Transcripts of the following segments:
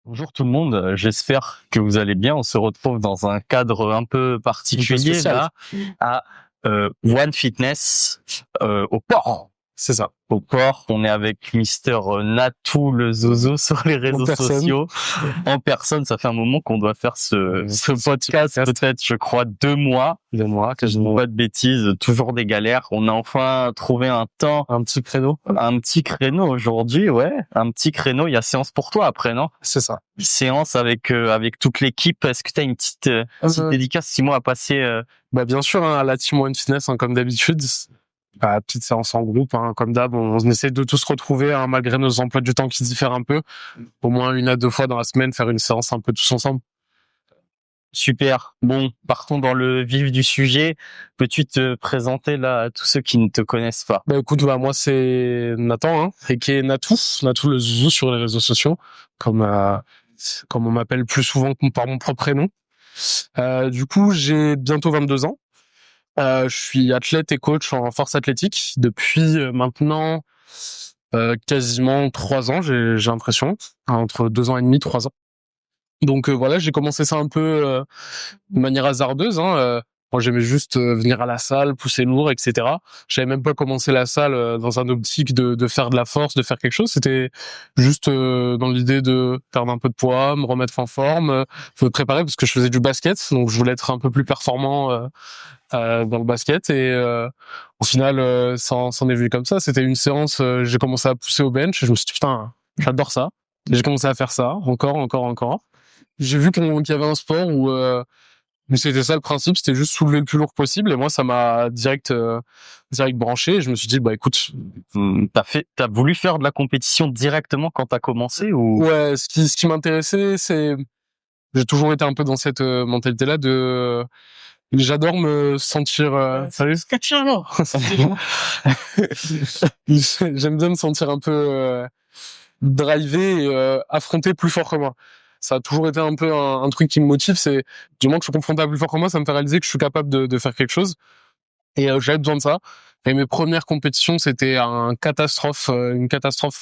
Bonjour tout le monde, j'espère que vous allez bien. On se retrouve dans un cadre un peu particulier là, à One Fitness au port. C'est ça. Au port, on est avec Mister Natou le Zozo sur les réseaux sociaux. En personne, ça fait un moment qu'on doit faire ce podcast, peut-être, je crois, 2 mois. 2 mois, que je ne Pas de bêtises, toujours des galères. On a enfin trouvé un temps. Un petit créneau. Un petit créneau aujourd'hui, ouais. Un petit créneau. Il y a séance pour toi après, non? C'est ça. Séance avec toute l'équipe. Est-ce que tu as une petite dédicace, Simon, à passer Bien sûr, à la Team One Fitness, comme d'habitude. Petite séance en groupe, comme d'hab. On essaie de tous se retrouver, malgré nos emplois du temps qui diffèrent un peu. Au moins 1 à 2 fois dans la semaine, faire une séance un peu tous ensemble. Super. Bon, partons dans le vif du sujet. Peux-tu te présenter là à tous ceux qui ne te connaissent pas? Écoute, moi c'est Nathan, et qui est Natou le Zouzou sur les réseaux sociaux, comme on m'appelle plus souvent par mon propre prénom. Du coup, j'ai bientôt 22 ans. Je suis athlète et coach en force athlétique depuis maintenant quasiment 3 ans, j'ai l'impression, entre 2 ans et demi, 3 ans. Donc voilà, j'ai commencé ça un peu de manière hasardeuse. Moi, j'aimais juste venir à la salle, pousser lourd, etc. J'avais même pas commencé la salle dans un optique de faire de la force, de faire quelque chose. C'était juste dans l'idée de perdre un peu de poids, me remettre en forme, me préparer parce que je faisais du basket, donc je voulais être un peu plus performant dans le basket. Et au final, ça en est venu comme ça. C'était une séance, j'ai commencé à pousser au bench et je me suis dit putain, j'adore ça. Et j'ai commencé à faire ça, encore. J'ai vu qu'il y avait un sport où mais c'était ça le principe, c'était juste soulever le plus lourd possible. Et moi, ça m'a direct branché. Et je me suis dit, écoute, t'as voulu faire de la compétition directement quand t'as commencé ou? Ouais, ce qui m'intéressait, c'est, j'ai toujours été un peu dans cette mentalité-là j'adore me sentir. Salut, Scatchano. J'aime bien me sentir un peu drivé et affronter plus fort que moi. Ça a toujours été un peu un truc qui me motive, c'est du moment que je suis confronté à plus fort que moi, ça me fait réaliser que je suis capable de faire quelque chose. Et j'avais besoin de ça. Et mes premières compétitions, c'était une catastrophe,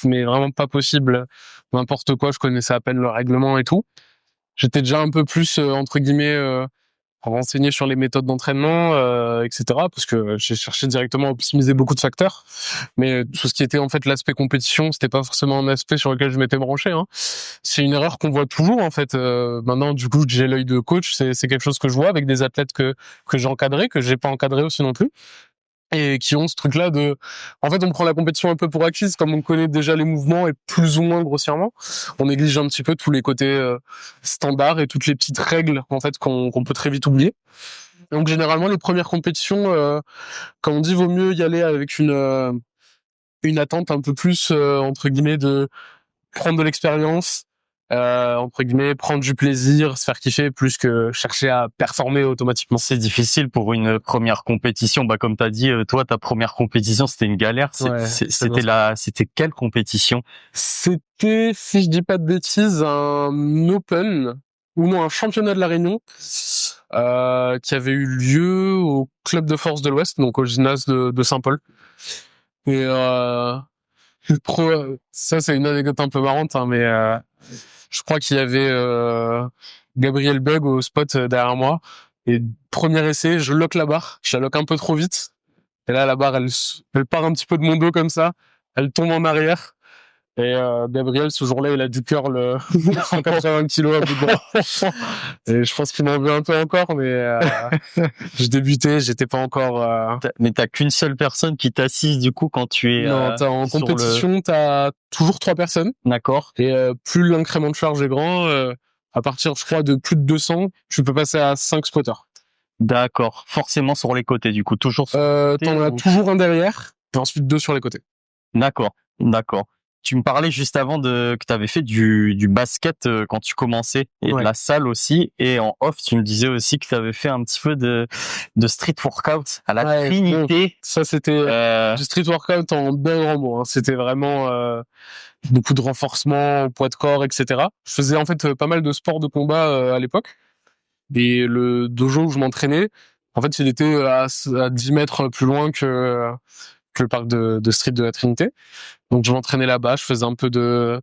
mais vraiment pas possible. N'importe quoi, je connaissais à peine le règlement et tout. J'étais déjà un peu plus, entre guillemets, renseigné sur les méthodes d'entraînement, etc. Parce que j'ai cherché directement à optimiser beaucoup de facteurs. Mais tout ce qui était en fait l'aspect compétition, c'était pas forcément un aspect sur lequel je m'étais branché. C'est une erreur qu'on voit toujours en fait. Maintenant, du coup, j'ai l'œil de coach. C'est quelque chose que je vois avec des athlètes que j'ai encadrés, que j'ai pas encadré aussi non plus, et qui ont ce truc-là en fait, on prend la compétition un peu pour acquise, comme on connaît déjà les mouvements et plus ou moins grossièrement, on néglige un petit peu tous les côtés standards et toutes les petites règles en fait qu'on peut très vite oublier. Donc généralement, les premières compétitions, comme on dit, vaut mieux y aller avec une attente un peu plus entre guillemets de prendre de l'expérience, entre guillemets, prendre du plaisir, se faire kiffer, plus que chercher à performer automatiquement. C'est difficile pour une première compétition. Comme t'as dit, toi, ta première compétition, c'était une galère. C'était quelle compétition? C'était, si je dis pas de bêtises, un Open, ou non, un championnat de la Réunion, qui avait eu lieu au Club de Force de l'Ouest, donc au gymnase de Saint-Paul. Et ça, c'est une anecdote un peu marrante, mais je crois qu'il y avait Gabriel Bug au spot derrière moi. Et premier essai, je lock la barre. Je la lock un peu trop vite. Et là, la barre, elle part un petit peu de mon dos comme ça. Elle tombe en arrière. Et Gabriel, ce jour-là, il a du curl 180 kilos à bout de bras. Et je pense qu'il m'en veut un peu encore, mais je débutais, j'étais pas encore... Mais t'as qu'une seule personne qui t'assiste du coup quand tu es... Non, en compétition, t'as toujours 3 personnes. D'accord. Et plus l'incrément de charge est grand, à partir, je crois, de plus de 200, tu peux passer à 5 spotters. D'accord. Forcément sur les côtés, du coup, toujours sur les côtés. T'en as toujours un derrière, et ensuite 2 sur les côtés. D'accord. Tu me parlais juste avant que tu avais fait du basket quand tu commençais et de la salle aussi. Et en off, tu me disais aussi que tu avais fait un petit peu de street workout à la Trinité. Ça, c'était du street workout en bien grand mot. C'était vraiment beaucoup de renforcement, poids de corps, etc. Je faisais en fait pas mal de sports de combat à l'époque. Et le dojo où je m'entraînais, en fait, il était à 10 mètres plus loin que le parc de street de la Trinité. Donc je m'entraînais là-bas, je faisais un peu de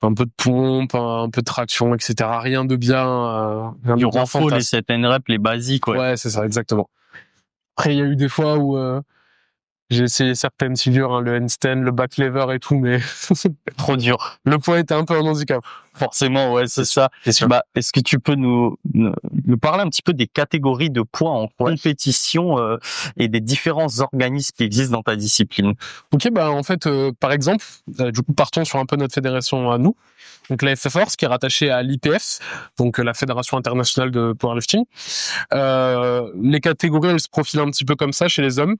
un peu de pompe, un peu de traction, etc. Rien de bien, du renfort, les 7 reps, les basiques, ouais. Ouais, c'est ça, exactement. Après, il y a eu des fois où j'ai essayé certaines figures, le handstand, le back lever et tout, mais trop dur. Le poids était un peu un handicap. Forcément, ouais, c'est ça. Bah, est-ce que tu peux nous parler un petit peu des catégories de poids en compétition et des différents organismes qui existent dans ta discipline? Ok, bah en fait, par exemple, du coup, partons sur un peu notre fédération à nous. Donc la FFORCE qui est rattachée à l'IPF, donc la Fédération internationale de powerlifting. Les catégories, elles se profilent un petit peu comme ça chez les hommes.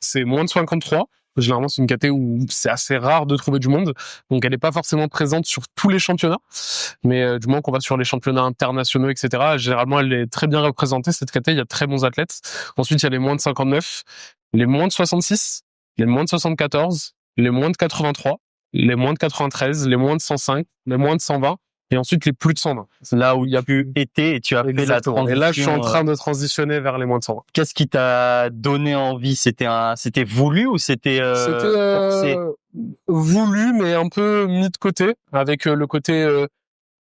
C'est moins de 53. Généralement, c'est une catégorie où c'est assez rare de trouver du monde. Donc, elle n'est pas forcément présente sur tous les championnats. Mais du moment qu'on va sur les championnats internationaux, etc., généralement, elle est très bien représentée, cette catégorie. Il y a de très bons athlètes. Ensuite, il y a les moins de 59, les moins de 66, les moins de 74, les moins de 83, les moins de 93, les moins de 105, les moins de 120. Et ensuite, les plus de 120. Là où il y a pu été et tu as fait la transition. Et là, je suis en train de transitionner vers les moins de 120. Qu'est-ce qui t'a donné envie? C'était voulu ou c'était forcé? Voulu, mais un peu mis de côté. Avec le côté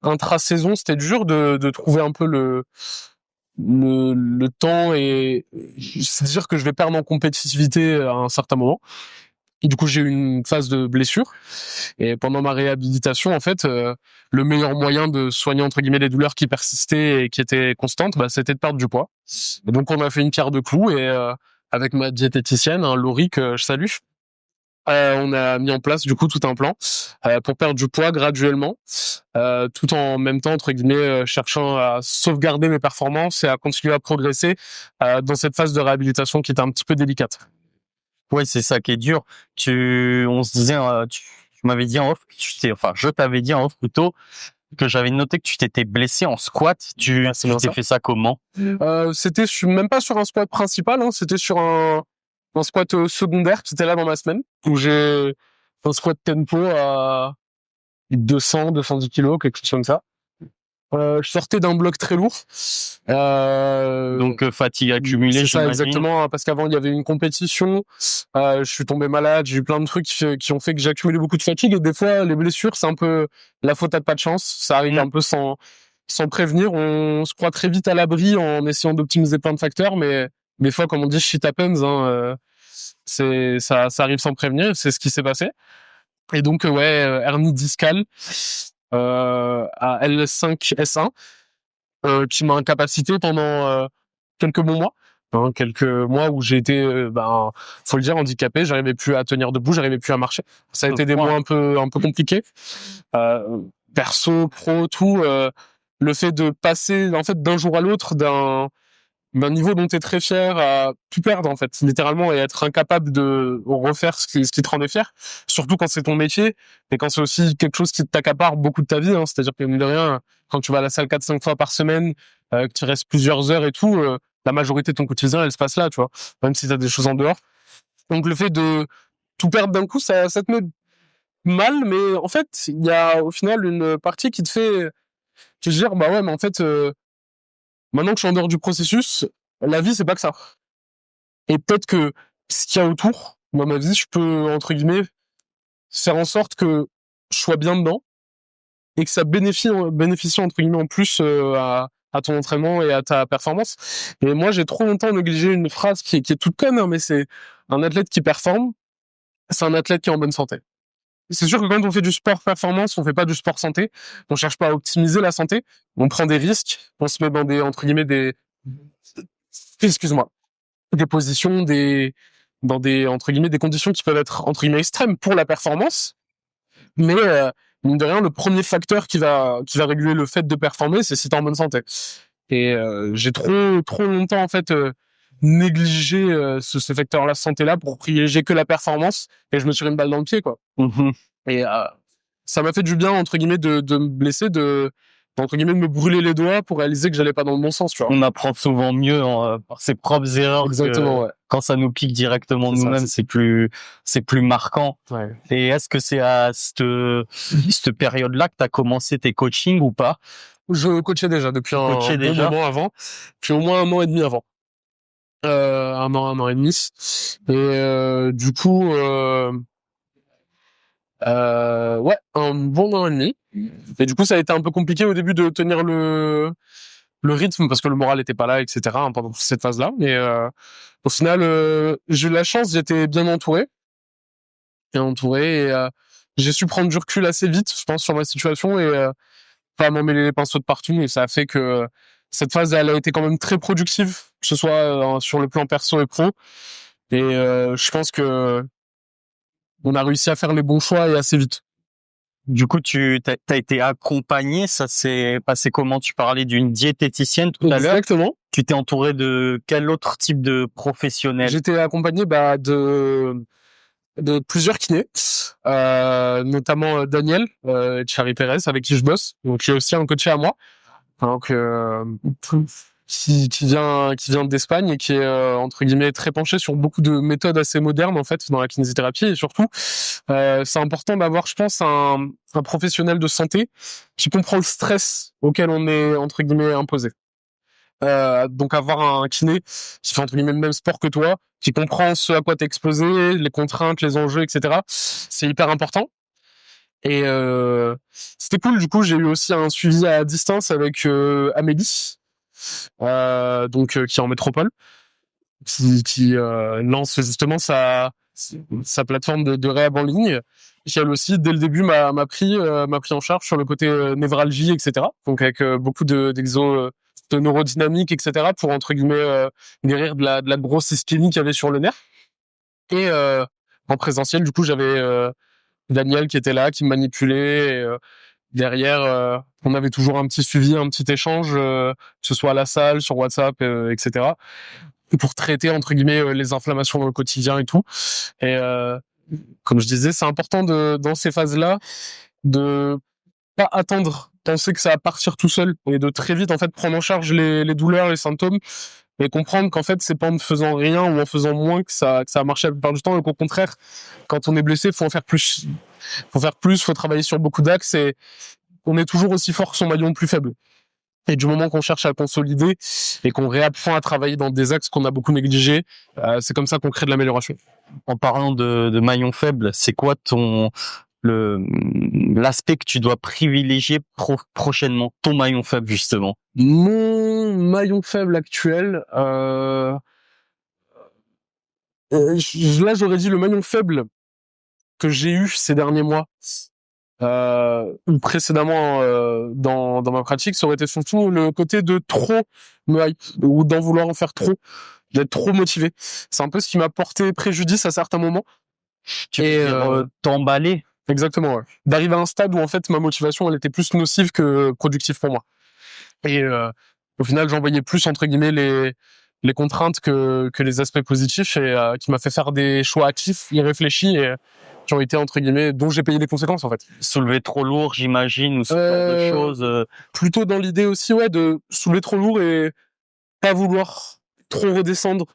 intra-saison, c'était dur de trouver un peu le temps et c'est-à-dire que je vais perdre en compétitivité à un certain moment. Et du coup, j'ai eu une phase de blessure. Et pendant ma réhabilitation, en fait, le meilleur moyen de soigner, entre guillemets, les douleurs qui persistaient et qui étaient constantes, bah, c'était de perdre du poids. Et donc, on a fait une pierre de coups et avec ma diététicienne, Laurie, que je salue, on a mis en place, du coup, tout un plan pour perdre du poids graduellement, tout en même temps, entre guillemets, cherchant à sauvegarder mes performances et à continuer à progresser dans cette phase de réhabilitation qui était un petit peu délicate. Ouais, c'est ça qui est dur. On se disait, tu m'avais dit en off, je t'avais dit en off plutôt que j'avais noté que tu t'étais blessé en squat. Tu t'es fait ça comment? C'était même pas sur un squat principal, hein, c'était sur un squat secondaire qui était là dans ma semaine, où j'ai un squat tempo à 210 kilos, quelque chose comme ça. Je sortais d'un bloc très lourd. Donc fatigue accumulée, c'est ça, j'imagine. exactement, parce qu'avant il y avait une compétition, je suis tombé malade, j'ai eu plein de trucs qui ont fait que j'ai accumulé beaucoup de fatigue, et des fois les blessures c'est un peu la faute à pas de chance, ça arrive un peu sans prévenir, on se croit très vite à l'abri en essayant d'optimiser plein de facteurs, mais des fois, comme on dit, shit happens, hein, ça arrive sans prévenir, c'est ce qui s'est passé. Et donc hernie discale à L5-S1 qui m'a incapacité pendant quelques bons mois. Hein, quelques mois où j'ai été, faut le dire, handicapé. J'arrivais plus à tenir debout, j'arrivais plus à marcher. Ça a été des mois un peu compliqués. Perso, pro, tout. Le fait de passer en fait d'un jour à l'autre d'un niveau dont tu es très fier à tout perdre en fait, littéralement, et être incapable de refaire ce qui te rendait fier, surtout quand c'est ton métier et quand c'est aussi quelque chose qui t'accapare beaucoup de ta vie, hein. C'est-à-dire que mine de rien, quand tu vas à la salle 4-5 fois par semaine, que tu restes plusieurs heures et tout, la majorité de ton quotidien elle se passe là, tu vois, même si t'as des choses en dehors. Donc le fait de tout perdre d'un coup, ça te met mal, mais en fait il y a au final une partie qui te fait te dire bah ouais, mais en fait maintenant que je suis en dehors du processus, la vie c'est pas que ça. Et peut-être que ce qu'il y a autour, dans ma vie, je peux, entre guillemets, faire en sorte que je sois bien dedans et que ça bénéficie entre guillemets, en plus à ton entraînement et à ta performance. Et moi, j'ai trop longtemps négligé une phrase qui est toute conne, hein, mais c'est un athlète qui performe, c'est un athlète qui est en bonne santé. C'est sûr que quand on fait du sport performance, on fait pas du sport santé. On cherche pas à optimiser la santé. On prend des risques. On se met dans des, entre guillemets, excuse-moi, des positions, dans des, entre guillemets, des conditions qui peuvent être, entre guillemets, extrêmes pour la performance. Mais, mine de rien, le premier facteur qui va réguler le fait de performer, c'est si t'es en bonne santé. Et j'ai trop longtemps, en fait, négligé ce facteur-là, santé-là, pour privilégier que la performance, et je me suis une balle dans le pied, quoi. Mmh. Et ça m'a fait du bien, entre guillemets, de me blesser, entre guillemets, de me brûler les doigts pour réaliser que j'allais pas dans le bon sens, tu vois. On apprend souvent mieux par ses propres erreurs. Exactement, ouais. Quand ça nous pique directement nous-mêmes, c'est plus marquant. Ouais. Et est-ce que c'est à cette période-là que tu as commencé tes coachings ou pas? Je coachais déjà depuis un bon moment avant, puis au moins 1 an et demi avant. 1 an et demi. Et du coup, Ouais, un bon an et demi. Et du coup, ça a été un peu compliqué au début de tenir le rythme parce que le moral était pas là, etc. hein, pendant toute cette phase-là. Mais au final, j'ai eu la chance, j'étais bien entouré. Bien entouré et j'ai su prendre du recul assez vite, je pense, sur ma situation et pas m'emmêler les pinceaux de partout. Et ça a fait que cette phase, elle a été quand même très productive, que ce soit sur le plan perso et pro. Et je pense que on a réussi à faire les bons choix et assez vite. Du coup, t'as été accompagné, ça s'est passé comment? Tu parlais d'une diététicienne tout à l'heure. Exactement. Tu t'es entouré de quel autre type de professionnel? J'étais accompagné de plusieurs kinés, notamment Daniel Chari Perez avec qui je bosse, donc qui est aussi un coach à moi, donc qui vient d'Espagne et qui est entre guillemets très penché sur beaucoup de méthodes assez modernes en fait dans la kinésithérapie et surtout c'est important d'avoir, je pense, un professionnel de santé qui comprend le stress auquel on est entre guillemets imposé. Donc avoir un kiné qui fait entre guillemets le même sport que toi, qui comprend ce à quoi t'es exposé, les contraintes, les enjeux, etc. C'est hyper important. Et c'était cool. Du coup, j'ai eu aussi un suivi à distance avec Amélie, qui est en métropole, qui lance justement sa plateforme de réhab en ligne. Qui elle aussi, dès le début, m'a pris en charge sur le côté névralgie, etc. Donc avec beaucoup d'exos de neurodynamique, etc. pour entre guillemets guérir de la grosse ischémie qu'il y avait sur le nerf. Et en présentiel, du coup, j'avais Daniel qui était là, qui me manipulait. Et, derrière, on avait toujours un petit suivi, un petit échange, que ce soit à la salle, sur WhatsApp, etc. Pour traiter entre guillemets les inflammations dans le quotidien et tout. Et comme je disais, c'est important dans ces phases-là de pas attendre, penser que ça va partir tout seul et de très vite en fait prendre en charge les douleurs, les symptômes et comprendre qu'en fait c'est pas en ne faisant rien ou en faisant moins que ça a marché la plupart du temps et qu'au contraire quand on est blessé faut en faire plus, faut travailler sur beaucoup d'axes et on est toujours aussi fort que son maillon le plus faible. Et du moment qu'on cherche à consolider et qu'on réapprend à travailler dans des axes qu'on a beaucoup négligés, c'est comme ça qu'on crée de l'amélioration. En parlant de maillon faible, c'est quoi l'aspect que tu dois privilégier prochainement, ton maillon faible justement? Mon maillon faible actuel, là j'aurais dit le maillon faible que j'ai eu ces derniers mois, ou précédemment dans ma pratique, ça aurait été surtout le côté de trop me hype ou d'en vouloir en faire trop, d'être trop motivé. C'est un peu ce qui m'a porté préjudice à certains moments. Tu veux dire t'emballer? Exactement, ouais. D'arriver à un stade où en fait ma motivation elle était plus nocive que productive pour moi. Et au final j'en voyais plus entre guillemets les contraintes que les aspects positifs et qui m'a fait faire des choix actifs, irréfléchis et qui ont été entre guillemets dont j'ai payé les conséquences en fait. Soulever trop lourd, j'imagine, ou ce genre de choses. Plutôt dans l'idée aussi ouais de soulever trop lourd et pas vouloir trop redescendre,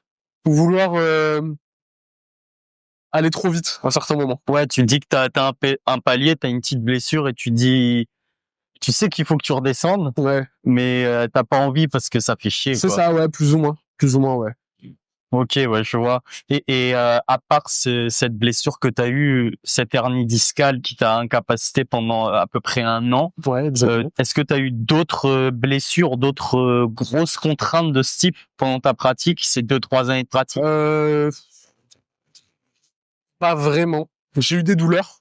ou vouloir aller trop vite à un certain moment. Ouais, tu dis que t'as un palier, t'as une petite blessure et tu sais qu'il faut que tu redescendes, Ouais. mais t'as pas envie parce que ça fait chier, C'est quoi. ça, ouais, plus ou moins, ouais. Ok, ouais, je vois. Et à part cette blessure que t'as eue, cette hernie discale qui t'a incapacité pendant à peu près un an, Ouais, exactement. est-ce que t'as eu d'autres blessures, d'autres grosses contraintes de ce type pendant ta pratique, ces 2-3 années de pratique? Pas vraiment. J'ai eu des douleurs,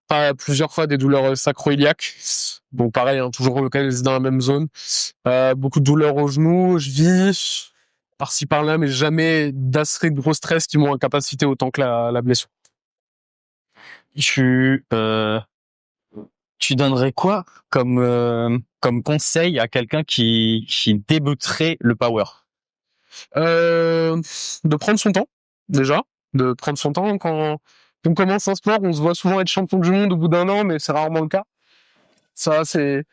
pas plusieurs fois des douleurs sacro-iliaques. Donc pareil, hein, toujours localisées dans la même zone. Beaucoup de douleurs aux genoux, chevilles, par-ci par-là, mais jamais d'assez gros stress qui m'ont incapacité autant que la blessure. Tu donnerais quoi comme conseil à quelqu'un qui débuterait le power? De prendre son temps, déjà. De prendre son temps quand on commence un sport, on se voit souvent être champion du monde au bout d'un an, mais c'est rarement le cas. Ça, c'est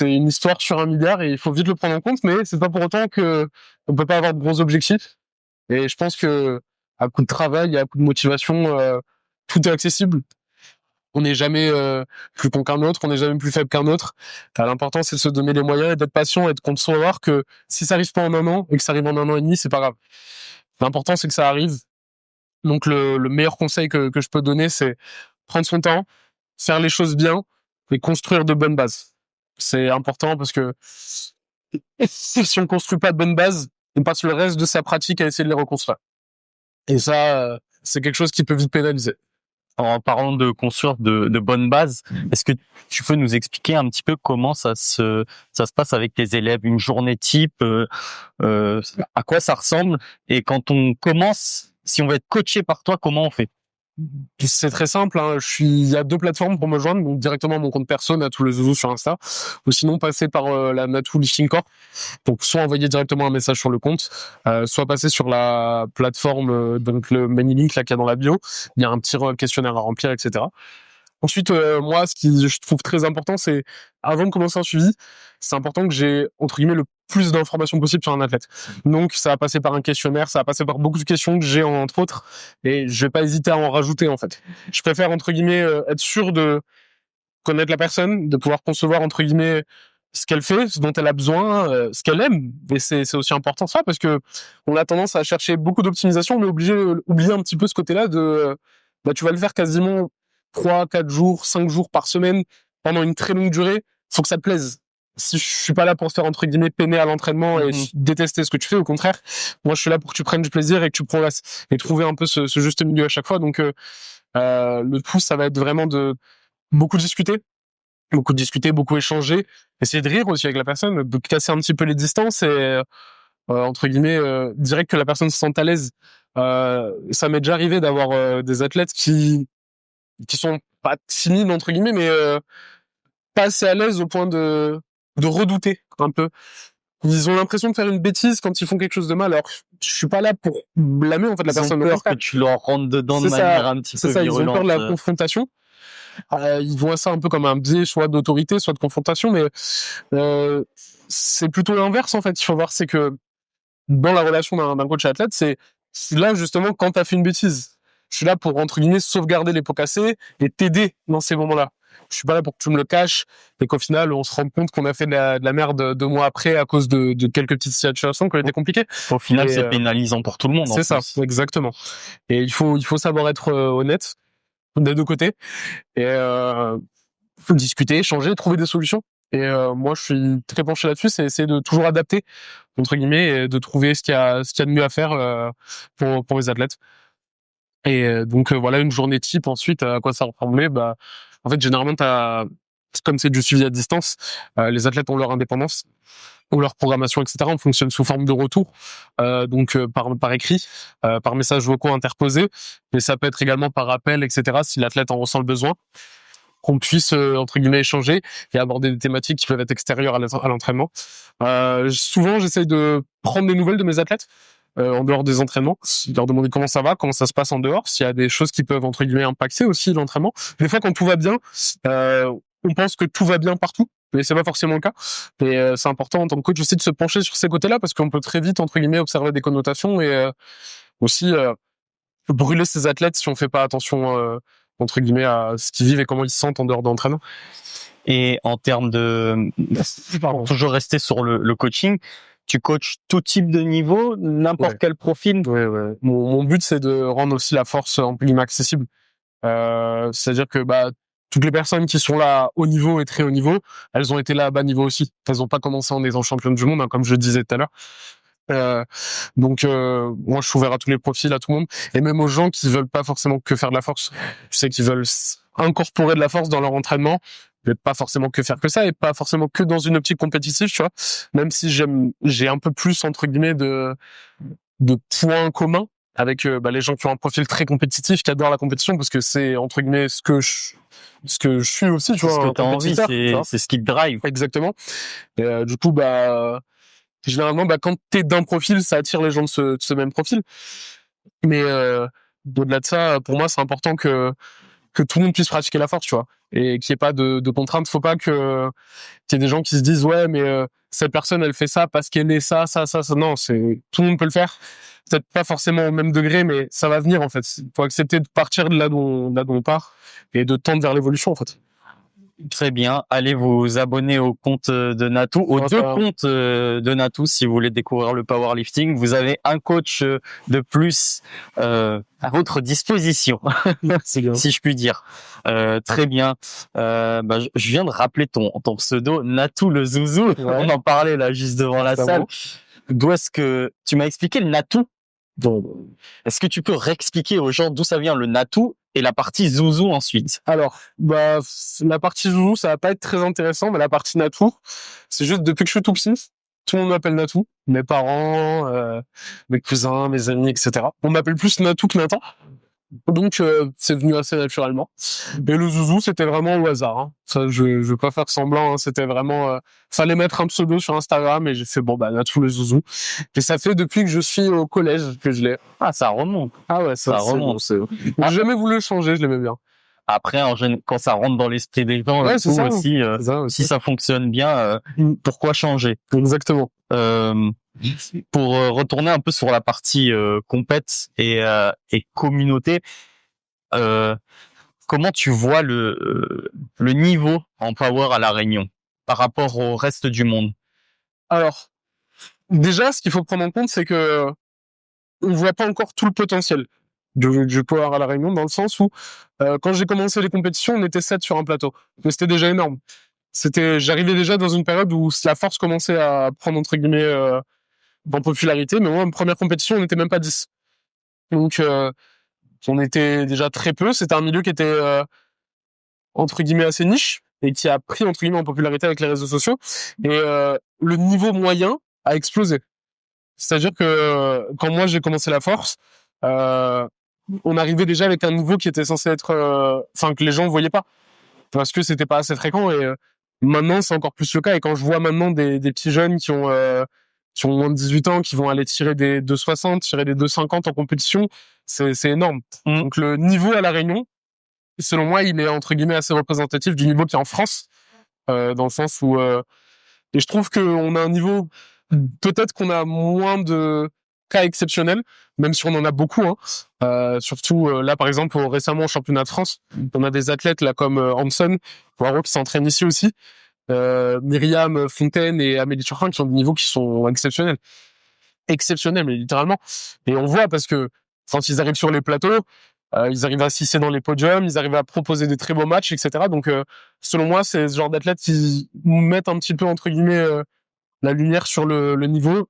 une histoire sur 1 milliard et il faut vite le prendre en compte, mais c'est pas pour autant que on peut pas avoir de gros objectifs. Et je pense que à coup de travail, à coup de motivation, tout est accessible. On n'est jamais plus con qu'un autre, on n'est jamais plus faible qu'un autre. L'important, c'est de se donner les moyens et d'être patient et de concevoir que si ça arrive pas en un an et que ça arrive en un an et demi, c'est pas grave. L'important, c'est que ça arrive. Donc le meilleur conseil que je peux donner, c'est prendre son temps, faire les choses bien et construire de bonnes bases. C'est important parce que si on construit pas de bonnes bases, on passe le reste de sa pratique à essayer de les reconstruire. Et ça, c'est quelque chose qui peut vite pénaliser. En parlant de construire de bonnes bases, est-ce que tu peux nous expliquer un petit peu comment ça se passe avec tes élèves, une journée type, à quoi ça ressemble, et quand on commence, si on veut être coaché par toi, comment on fait? C'est très simple, hein. Il y a 2 plateformes pour me joindre, donc directement mon compte perso, Natou le Zouzou sur Insta, ou sinon passer par la Natou Lifting Corp. Donc soit envoyer directement un message sur le compte, soit passer sur la plateforme, donc le mailing link là qu'il y a dans la bio. Il y a un petit questionnaire à remplir, etc. Ensuite, moi, ce qui je trouve très important, c'est avant de commencer un suivi, c'est important que j'ai entre guillemets le plus d'informations possible sur un athlète. Donc, ça va passer par un questionnaire, ça va passer par beaucoup de questions que j'ai entre autres, et je vais pas hésiter à en rajouter en fait. Je préfère entre guillemets être sûr de connaître la personne, de pouvoir concevoir entre guillemets ce qu'elle fait, ce dont elle a besoin, ce qu'elle aime. Et c'est aussi important ça parce que on a tendance à chercher beaucoup d'optimisation, mais oublier un petit peu ce côté-là de bah tu vas le faire quasiment 3, 4 jours, 5 jours par semaine pendant une très longue durée. Faut que ça te plaise. Si je suis pas là pour te faire entre guillemets peiner à l'entraînement et détester ce que tu fais, au contraire, moi je suis là pour que tu prennes du plaisir et que tu progresses et trouver un peu ce juste milieu à chaque fois. Donc le tout, ça va être vraiment de beaucoup discuter, beaucoup échanger, essayer de rire aussi avec la personne, de casser un petit peu les distances et entre guillemets direct que la personne se sente à l'aise. Ça m'est déjà arrivé d'avoir des athlètes qui sont pas timides entre guillemets, mais pas assez à l'aise au point de redouter un peu. Ils ont l'impression de faire une bêtise quand ils font quelque chose de mal. Alors je suis pas là pour blâmer en fait la personne. Ils ont peur que tu leur rentres dedans de manière un petit peu virulente. Ils ont peur de la confrontation. Ils voient ça un peu comme un biais, soit d'autorité, soit de confrontation, mais c'est plutôt l'inverse en fait. Il faut voir, c'est que dans la relation d'un coach à athlète, je suis là justement quand t'as fait une bêtise. Je suis là pour entre guillemets sauvegarder les pots cassés et t'aider dans ces moments-là. Je suis pas là pour que tu me le caches et qu'au final on se rende compte qu'on a fait de la merde 2 mois après à cause de quelques petites situations qui ont été compliquées. Au final, c'est pénalisant pour tout le monde. C'est ça, exactement. Et il faut savoir être honnête des 2 côtés et discuter, échanger, trouver des solutions. Et moi, je suis très penché là-dessus, c'est essayer de toujours adapter entre guillemets et de trouver ce qu'il y a de mieux à faire pour les athlètes. Et donc voilà une journée type. Ensuite, à quoi ça ressemblait? Bah, en fait, généralement, comme c'est du suivi à distance, les athlètes ont leur indépendance ou leur programmation, etc. On fonctionne sous forme de retour, donc par écrit, par message vocaux interposés, mais ça peut être également par appel, etc. Si l'athlète en ressent le besoin, qu'on puisse entre guillemets échanger et aborder des thématiques qui peuvent être extérieures à l'entraînement. Souvent, j'essaye de prendre des nouvelles de mes athlètes en dehors des entraînements, leur demander comment ça va, comment ça se passe en dehors, s'il y a des choses qui peuvent entre guillemets impacter aussi l'entraînement. Des fois, quand tout va bien, on pense que tout va bien partout, mais c'est pas forcément le cas. Et c'est important en tant que coach aussi de se pencher sur ces côtés-là parce qu'on peut très vite entre guillemets observer des connotations et aussi brûler ses athlètes si on fait pas attention entre guillemets à ce qu'ils vivent et comment ils se sentent en dehors d'entraînement. Et en termes de toujours rester sur le coaching, tu coaches tout type de niveau, n'importe quel profil. Ouais. Mon but c'est de rendre aussi la force en plus accessible. C'est-à-dire que bah toutes les personnes qui sont là haut niveau et très haut niveau, elles ont été là à bas niveau aussi. Elles ont pas commencé en étant championnes du monde, hein, comme je le disais tout à l'heure. Donc moi je suis ouvert à tous les profils, à tout le monde, et même aux gens qui veulent pas forcément que faire de la force. Je sais qu'ils veulent incorporer de la force dans leur entraînement, mais pas forcément que faire que ça, et pas forcément que dans une optique compétitive, tu vois. Même si j'ai un peu plus entre guillemets de points communs avec les gens qui ont un profil très compétitif, qui adorent la compétition, parce que c'est entre guillemets ce que je suis aussi, tu vois. Ce que t'as envie, c'est ce qui te drive. Exactement. Et du coup généralement, quand t'es d'un profil, ça attire les gens de ce même profil. Mais au-delà de ça, pour moi, c'est important que tout le monde puisse pratiquer la force, tu vois, et qu'il n'y ait pas de contraintes. Faut pas qu'il y ait des gens qui se disent ouais, mais cette personne, elle fait ça parce qu'elle est ça. Non, tout le monde peut le faire. Peut-être pas forcément au même degré, mais ça va venir en fait. Faut accepter de partir de là d'où on part et de tendre vers l'évolution en fait. Très bien. Allez vous abonner au compte de Natou, aux deux comptes de Natou si vous voulez découvrir le powerlifting. Vous avez un coach de plus à votre disposition, si je puis dire. Très bien. Je viens de rappeler ton pseudo, Natou le Zouzou. Ouais. On en parlait là juste devant la salle. D'où est-ce que tu m'as expliqué le Natou? Est-ce que tu peux réexpliquer aux gens d'où ça vient le Natou et la partie Zouzou ensuite? Alors, la partie Zouzou, ça va pas être très intéressant, mais la partie Natou, c'est juste depuis que je suis tout petit, tout le monde m'appelle Natou. Mes parents, mes cousins, mes amis, etc. On m'appelle plus Natou que Nathan. Donc, c'est venu assez naturellement. Et le Zouzou, c'était vraiment au hasard. Hein. Ça, je vais pas faire semblant. Hein. C'était vraiment, fallait mettre un pseudo sur Instagram et j'ai fait Natou le Zouzou. Et ça fait depuis que je suis au collège que je l'ai. Ah, ça remonte. Ah ouais, ça remonte. J'ai jamais voulu le changer, je l'aimais bien. Après, quand ça rentre dans l'esprit des gens, ouais, c'est ça, aussi, si ça fonctionne bien, pourquoi changer? Exactement. Pour retourner un peu sur la partie compète et communauté, comment tu vois le niveau en power à La Réunion par rapport au reste du monde? Alors, déjà, ce qu'il faut prendre en compte, c'est que on voit pas encore tout le potentiel du power à La Réunion, dans le sens où quand j'ai commencé les compétitions, on était 7 sur un plateau, mais c'était déjà énorme. J'arrivais déjà dans une période où la force commençait à prendre entre guillemets en popularité, mais moi, ma première compétition, on n'était même pas 10. Donc, on était déjà très peu. C'était un milieu qui était entre guillemets assez niche et qui a pris entre guillemets en popularité avec les réseaux sociaux. Et le niveau moyen a explosé. C'est-à-dire que quand moi j'ai commencé la force, on arrivait déjà avec un niveau qui était censé être, que les gens voyaient pas, parce que c'était pas assez fréquent. Et maintenant c'est encore plus le cas. Et quand je vois maintenant des petits jeunes qui ont moins de 18 ans, qui vont aller tirer des 2,60, tirer des 2,50 en compétition, c'est énorme. Donc le niveau à La Réunion, selon moi, il est entre guillemets assez représentatif du niveau qu'il y a en France, dans le sens où et je trouve qu'on a un niveau, peut-être qu'on a moins de cas exceptionnels, même si on en a beaucoup. Hein. Surtout là, par exemple, récemment au championnat de France, on a des athlètes là comme Hanson, Poirot qui s'entraînent ici aussi, Myriam Fontaine et Amélie Turpin qui ont des niveaux qui sont exceptionnels, mais littéralement. Et on voit parce que quand ils arrivent sur les plateaux, ils arrivent à s'hisser dans les podiums, ils arrivent à proposer des très beaux matchs, etc. Donc, selon moi, c'est ce genre d'athlètes qui nous mettent un petit peu, entre guillemets, la lumière sur le niveau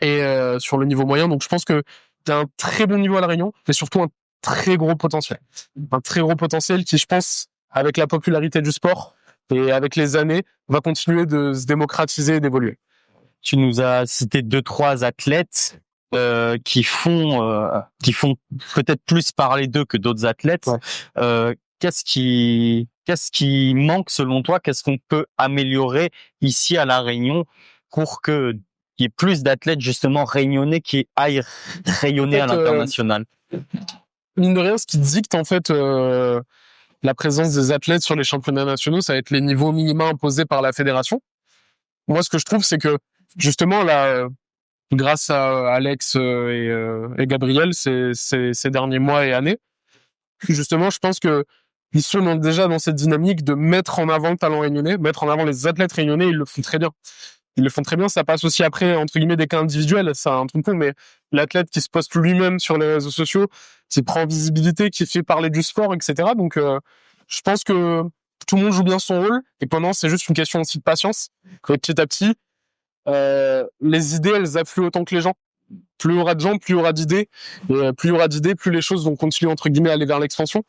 et sur le niveau moyen. Donc, je pense que il y a un très bon niveau à La Réunion, mais surtout un très gros potentiel. Un très gros potentiel qui, je pense, avec la popularité du sport et avec les années, va continuer de se démocratiser et d'évoluer. Tu nous as cité 2-3 athlètes qui font peut-être plus parler d'eux que d'autres athlètes. Ouais. Qu'est-ce qui manque selon toi? Qu'est-ce qu'on peut améliorer ici à La Réunion pour que il y ait plus d'athlètes justement réunionnais qui aillent rayonner à l'international? Mine de rien, ce qui dicte en fait la présence des athlètes sur les championnats nationaux, ça va être les niveaux minima imposés par la fédération. Moi, ce que je trouve, c'est que justement là, grâce à Alex et Gabriel ces derniers mois et années, justement, je pense que ils sont déjà dans cette dynamique de mettre en avant le talent réunionnais, mettre en avant les athlètes réunionnais. Ils le font très bien. Ça passe aussi après, entre guillemets, des cas individuels. C'est un truc con, mais l'athlète qui se poste lui-même sur les réseaux sociaux, qui prend visibilité, qui fait parler du sport, etc. Donc, je pense que tout le monde joue bien son rôle. Et pendant, c'est juste une question aussi de patience. Et petit à petit, les idées, elles affluent autant que les gens. Plus il y aura de gens, plus il y aura d'idées. Et plus il y aura d'idées, plus les choses vont continuer, entre guillemets, à aller vers l'expansion.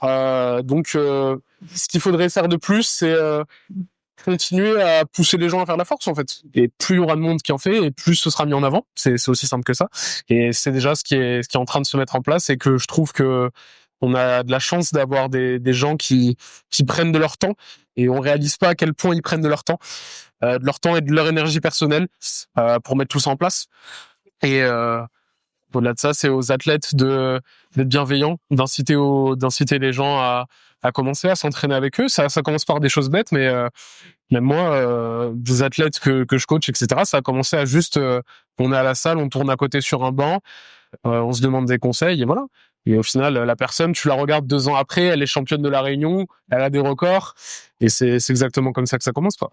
Donc, ce qu'il faudrait faire de plus, c'est continuer à pousser les gens à faire la force, en fait. Et plus il y aura de monde qui en fait, et plus ce sera mis en avant. C'est aussi simple que ça. Et c'est déjà ce qui est en train de se mettre en place, et que je trouve que on a de la chance d'avoir des gens qui prennent de leur temps, et on réalise pas à quel point ils prennent de leur temps et de leur énergie personnelle pour mettre tout ça en place. Et au-delà de ça, c'est aux athlètes d'être bienveillants, d'inciter les gens à commencer à s'entraîner avec eux. Ça commence par des choses bêtes, mais même moi, des athlètes que je coach, etc., ça a commencé à juste, on est à la salle, on tourne à côté sur un banc, on se demande des conseils, et voilà. Et au final, la personne, tu la regardes 2 ans après, elle est championne de la Réunion, elle a des records, et c'est exactement comme ça que ça commence, quoi.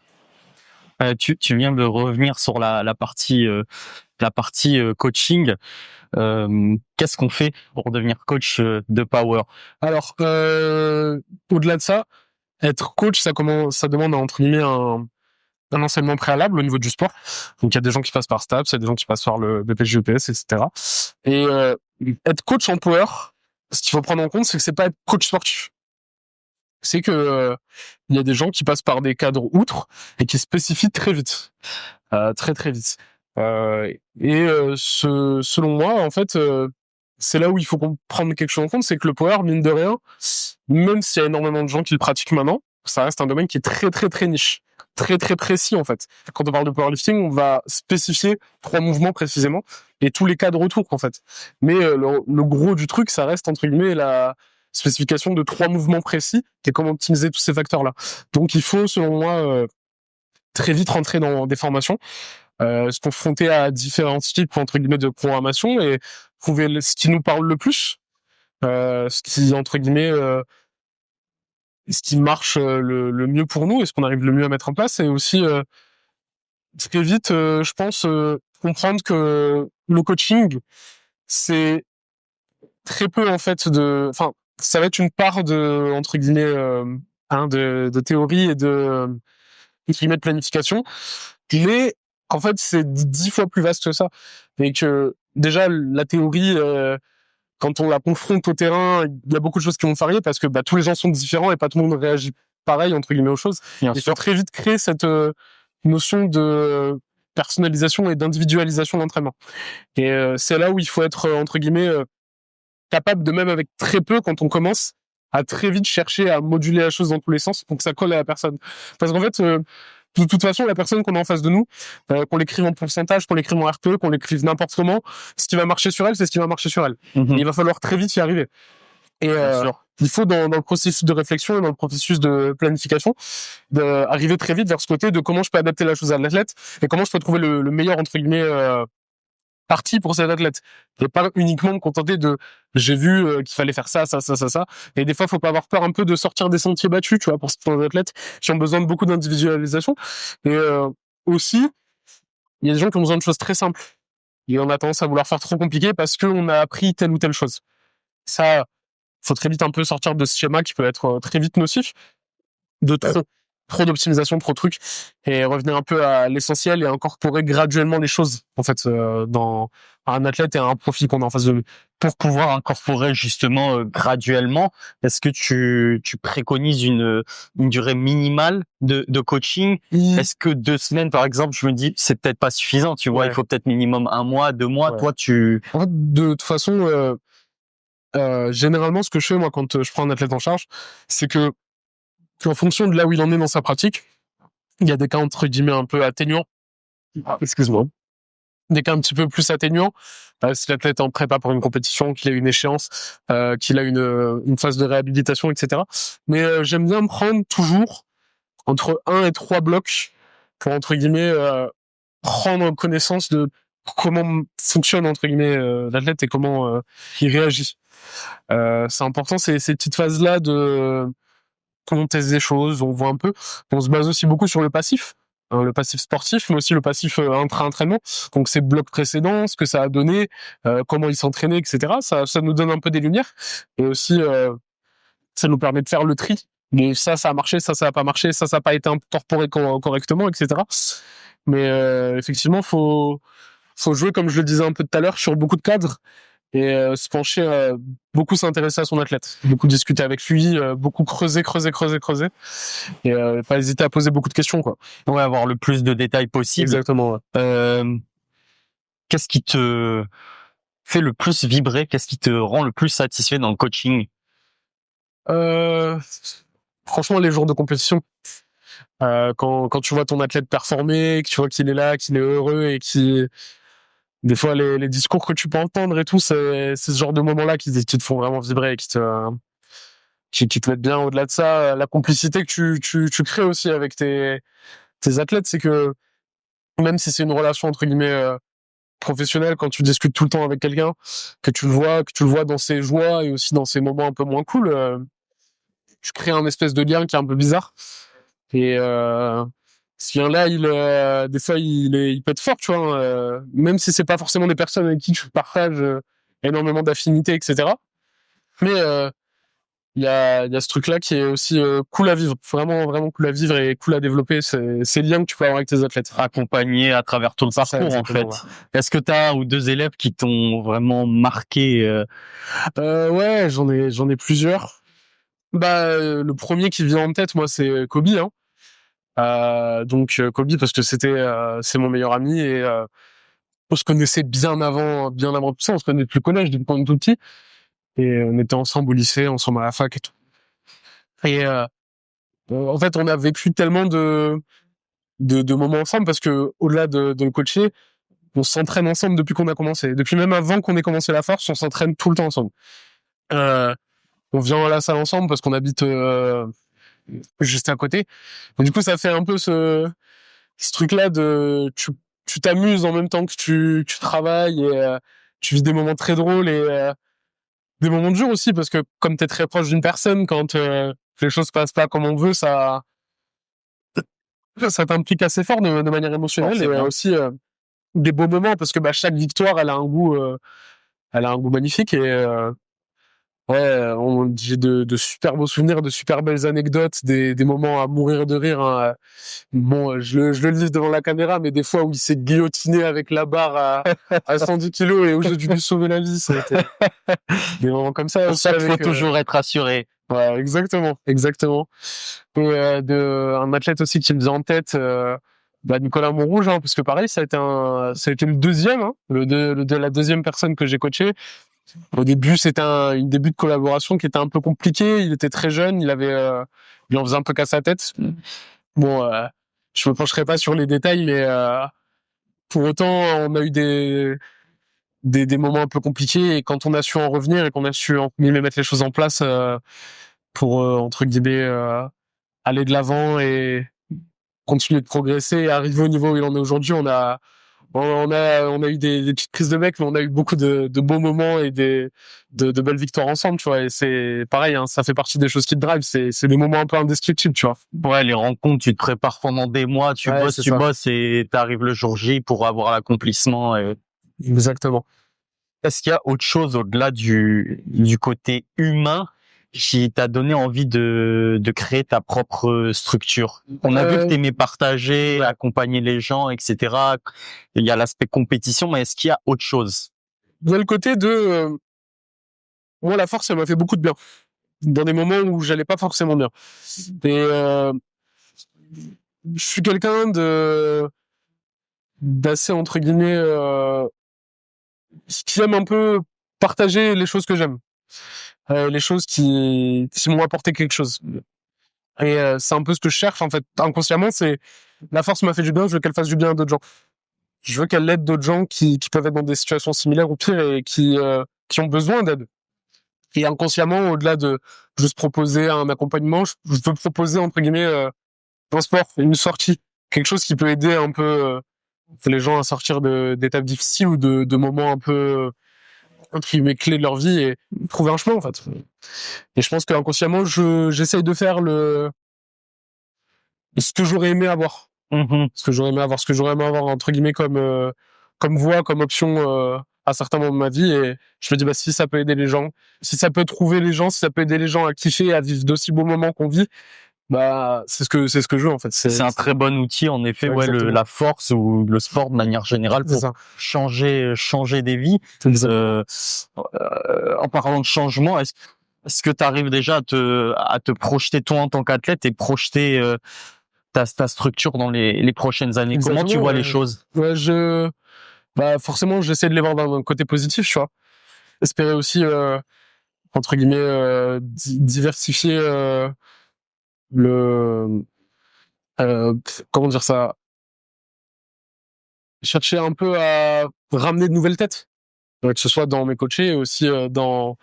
Tu viens de revenir sur la partie coaching. Qu'est-ce qu'on fait pour devenir coach de power? Alors, au-delà de ça, être coach, ça demande entre guillemets un enseignement préalable au niveau du sport. Donc il y a des gens qui passent par STAPS, il y a des gens qui passent par le BPJEPS, etc. Et être coach en power, ce qu'il faut prendre en compte, c'est que c'est pas être coach sportif. C'est que il y a des gens qui passent par des cadres outre et qui spécifient très vite, très très vite. Selon moi, en fait, c'est là où il faut prendre quelque chose en compte, c'est que le power, mine de rien, même s'il y a énormément de gens qui le pratiquent maintenant, ça reste un domaine qui est très très très niche, très très précis en fait. Quand on parle de powerlifting, on va spécifier 3 mouvements précisément et tous les cadres autour en fait. Mais le gros du truc, ça reste entre guillemets la spécification de 3 mouvements précis et comment optimiser tous ces facteurs-là. Donc il faut, selon moi, très vite rentrer dans des formations, se confronter à différents types entre guillemets de programmation et trouver ce qui nous parle le plus, ce qui entre guillemets ce qui marche le mieux pour nous et ce qu'on arrive le mieux à mettre en place, et aussi très vite, je pense, comprendre que le coaching, c'est très peu en fait enfin, ça va être une part de entre guillemets de théorie et de entre guillemets de planification, mais en fait c'est 10 fois plus vaste que ça, et que déjà la théorie, quand on la confronte au terrain, il y a beaucoup de choses qui vont varier parce que tous les gens sont différents et pas tout le monde réagit pareil entre guillemets aux choses. Il faut très vite créer cette notion de personnalisation et d'individualisation d'entraînement. Et c'est là où il faut être entre guillemets capable de, même avec très peu quand on commence, à très vite chercher à moduler la chose dans tous les sens pour que ça colle à la personne. Parce qu'en fait, de toute façon, la personne qu'on a en face de nous, qu'on l'écrive en pourcentage, qu'on l'écrive en RPE, qu'on l'écrive n'importe comment, ce qui va marcher sur elle, c'est ce qui va marcher sur elle. Mm-hmm. Il va falloir très vite y arriver. Et il faut, dans le processus de réflexion et dans le processus de planification, arriver très vite vers ce côté de comment je peux adapter la chose à l'athlète et comment je peux trouver le meilleur, entre guillemets, parti pour cet athlète. Et pas uniquement me contenter de j'ai vu qu'il fallait faire ça. Et des fois, faut pas avoir peur un peu de sortir des sentiers battus, tu vois, pour certains athlètes qui ont besoin de beaucoup d'individualisation. Et aussi, il y a des gens qui ont besoin de choses très simples. Et on a tendance à vouloir faire trop compliqué parce qu'on a appris telle ou telle chose. Ça, faut très vite un peu sortir de ce schéma qui peut être très vite nocif, de trop d'optimisation, trop de trucs, et revenir un peu à l'essentiel et incorporer graduellement les choses, en fait, dans un athlète et un profil qu'on a en face de nous. Pour pouvoir incorporer justement graduellement, est-ce que tu préconises une durée mintoute de coaching? Est-ce que 2 semaines, par exemple, je me dis, c'est peut-être pas suffisant, tu vois, il faut peut-être minimum 1 mois, 2 mois, toi, En fait, de toute façon, généralement, ce que je fais, moi, quand je prends un athlète en charge, c'est que en fonction de là où il en est dans sa pratique, il y a des cas entre guillemets un peu atténuants. Excuse-moi. Des cas un petit peu plus atténuants. Si l'athlète est en prépa pour une compétition, qu'il a une échéance, qu'il a une phase de réhabilitation, etc. Mais j'aime bien me prendre toujours entre 1 et 3 blocs pour, entre guillemets, prendre connaissance de comment fonctionne, entre guillemets, l'athlète et comment il réagit. C'est important, ces petites phases-là de on teste des choses, on voit un peu. On se base aussi beaucoup sur le passif sportif, mais aussi le passif intra-entraînement. Donc ces blocs précédents, ce que ça a donné, comment il s'entraînait, etc. Ça nous donne un peu des lumières. Et aussi, ça nous permet de faire le tri. Mais ça a marché, ça a pas marché, ça a pas été incorporé correctement, etc. Mais effectivement, faut jouer, comme je le disais un peu tout à l'heure, sur beaucoup de cadres. Et se pencher, beaucoup s'intéresser à son athlète, beaucoup discuter avec lui, beaucoup creuser, et pas hésiter à poser beaucoup de questions, quoi. Ouais, avoir le plus de détails possible. Exactement. Ouais. Qu'est-ce qui te fait le plus vibrer? Qu'est-ce qui te rend le plus satisfait dans le coaching? Franchement, les jours de compétition, quand tu vois ton athlète performer, que tu vois qu'il est là, qu'il est heureux et qui des fois, les discours que tu peux entendre et tout, c'est ce genre de moments-là qui te font vraiment vibrer et qui te mettent bien. Au-delà de ça, la complicité que tu crées aussi avec tes athlètes, c'est que même si c'est une relation entre guillemets professionnel, quand tu discutes tout le temps avec quelqu'un, que tu le vois dans ses joies et aussi dans ses moments un peu moins cool, tu crées un espèce de lien qui est un peu bizarre. Et ce lien-là, des fois, il peut être fort, tu vois, même si c'est pas forcément des personnes avec qui tu partages énormément d'affinités, etc. Mais il y a ce truc-là qui est aussi cool à vivre, vraiment vraiment cool à vivre et cool à développer. Ces liens que tu peux avoir avec tes athlètes, accompagné à travers tout le parcours, en fait. Ouais. Est-ce que tu as un ou deux élèves qui t'ont vraiment marqué? Ouais, j'en ai plusieurs. Le premier qui vient en tête, moi, c'est Kobe, hein. Donc Kobe, parce que c'est mon meilleur ami et on se connaissait bien avant tout ça. On se connaît depuis le collège, depuis qu'on est tout petit, et on était ensemble au lycée, ensemble à la fac et tout. Et en fait, on a vécu tellement de moments ensemble parce que au-delà de le coacher, on s'entraîne ensemble depuis qu'on a commencé. Depuis même avant qu'on ait commencé la force, on s'entraîne tout le temps ensemble. On vient à la salle ensemble parce qu'on habite juste à côté. Donc, du coup, ça fait un peu ce truc-là de tu t'amuses en même temps que tu travailles et tu vis des moments très drôles et des moments durs aussi parce que comme t'es très proche d'une personne, quand les choses passent pas comme on veut, ça t'implique assez fort de manière émotionnelle et aussi des beaux moments parce que chaque victoire elle a un goût magnifique et ouais, j'ai de super beaux souvenirs, de super belles anecdotes, des moments à mourir de rire, hein. Bon, je le dis devant la caméra, mais des fois où il s'est guillotiné avec la barre à 110 kilos et où j'ai dû lui sauver la vie, ça a été des moments comme ça. Pour ça qu'il faut toujours être rassuré. Ouais, exactement. Et un athlète aussi qui me vient en tête, Nicolas Montrouge, hein, parce que pareil, ça a été le deuxième, hein, la deuxième personne que j'ai coaché. Au début, c'était une début de collaboration qui était un peu compliqué. Il était très jeune, il en faisait un peu qu'à sa tête. Bon, je me pencherai pas sur les détails, mais pour autant, on a eu des moments un peu compliqués et quand on a su en revenir et qu'on a su entre guillemets mettre les choses en place pour entre guillemets aller de l'avant et continuer de progresser et arriver au niveau où il en est aujourd'hui, on a eu des petites crises de bec, mais on a eu beaucoup de beaux moments et de belles victoires ensemble, tu vois. Et c'est pareil, hein, ça fait partie des choses qui te drive. C'est des moments un peu indescriptibles, tu vois. Ouais, les rencontres, tu te prépares pendant des mois, tu bosses et t'arrives le jour J pour avoir l'accomplissement. Exactement. Est-ce qu'il y a autre chose au-delà du côté humain qui t'a donné envie de créer ta propre structure? On a vu que t'aimais partager, accompagner les gens, etc. Il y a l'aspect compétition, mais est-ce qu'il y a autre chose? Il y a le côté de moi, la force, ça m'a fait beaucoup de bien dans des moments où j'allais pas forcément bien. Et je suis quelqu'un d'assez entre guillemets qui aime un peu partager les choses que j'aime, les choses qui m'ont apporté quelque chose. Et c'est un peu ce que je cherche en fait inconsciemment. C'est la force m'a fait du bien, je veux qu'elle fasse du bien à d'autres gens. Je veux qu'elle aide d'autres gens qui peuvent être dans des situations similaires ou pires et qui ont besoin d'aide. Et inconsciemment, au-delà de juste proposer un accompagnement, je veux proposer entre guillemets un sport, une sortie, quelque chose qui peut aider un peu les gens à sortir d'étapes difficiles ou de moments un peu entre guillemets clés de leur vie et trouver un chemin en fait. Et je pense qu'inconsciemment, j'essaye de faire ce que j'aurais aimé avoir. Ce que j'aurais aimé avoir entre guillemets comme voie, comme option à certains moments de ma vie. Et je me dis si ça peut aider les gens, si ça peut trouver les gens, si ça peut aider les gens à kiffer, à vivre d'aussi beaux moments qu'on vit, c'est ce que je veux en fait. C'est un très bon outil en effet, la force ou le sport de manière générale pour changer des vies. En parlant de changement, est-ce que tu arrives déjà à te projeter toi en tant qu'athlète et projeter ta structure dans les prochaines années? Comment tu vois les choses? Ouais, forcément j'essaie de les voir d'un côté positif, tu vois. Espérer aussi entre guillemets diversifier comment dire ça, chercher un peu à ramener de nouvelles têtes, que ce soit dans mes coachés et aussi dans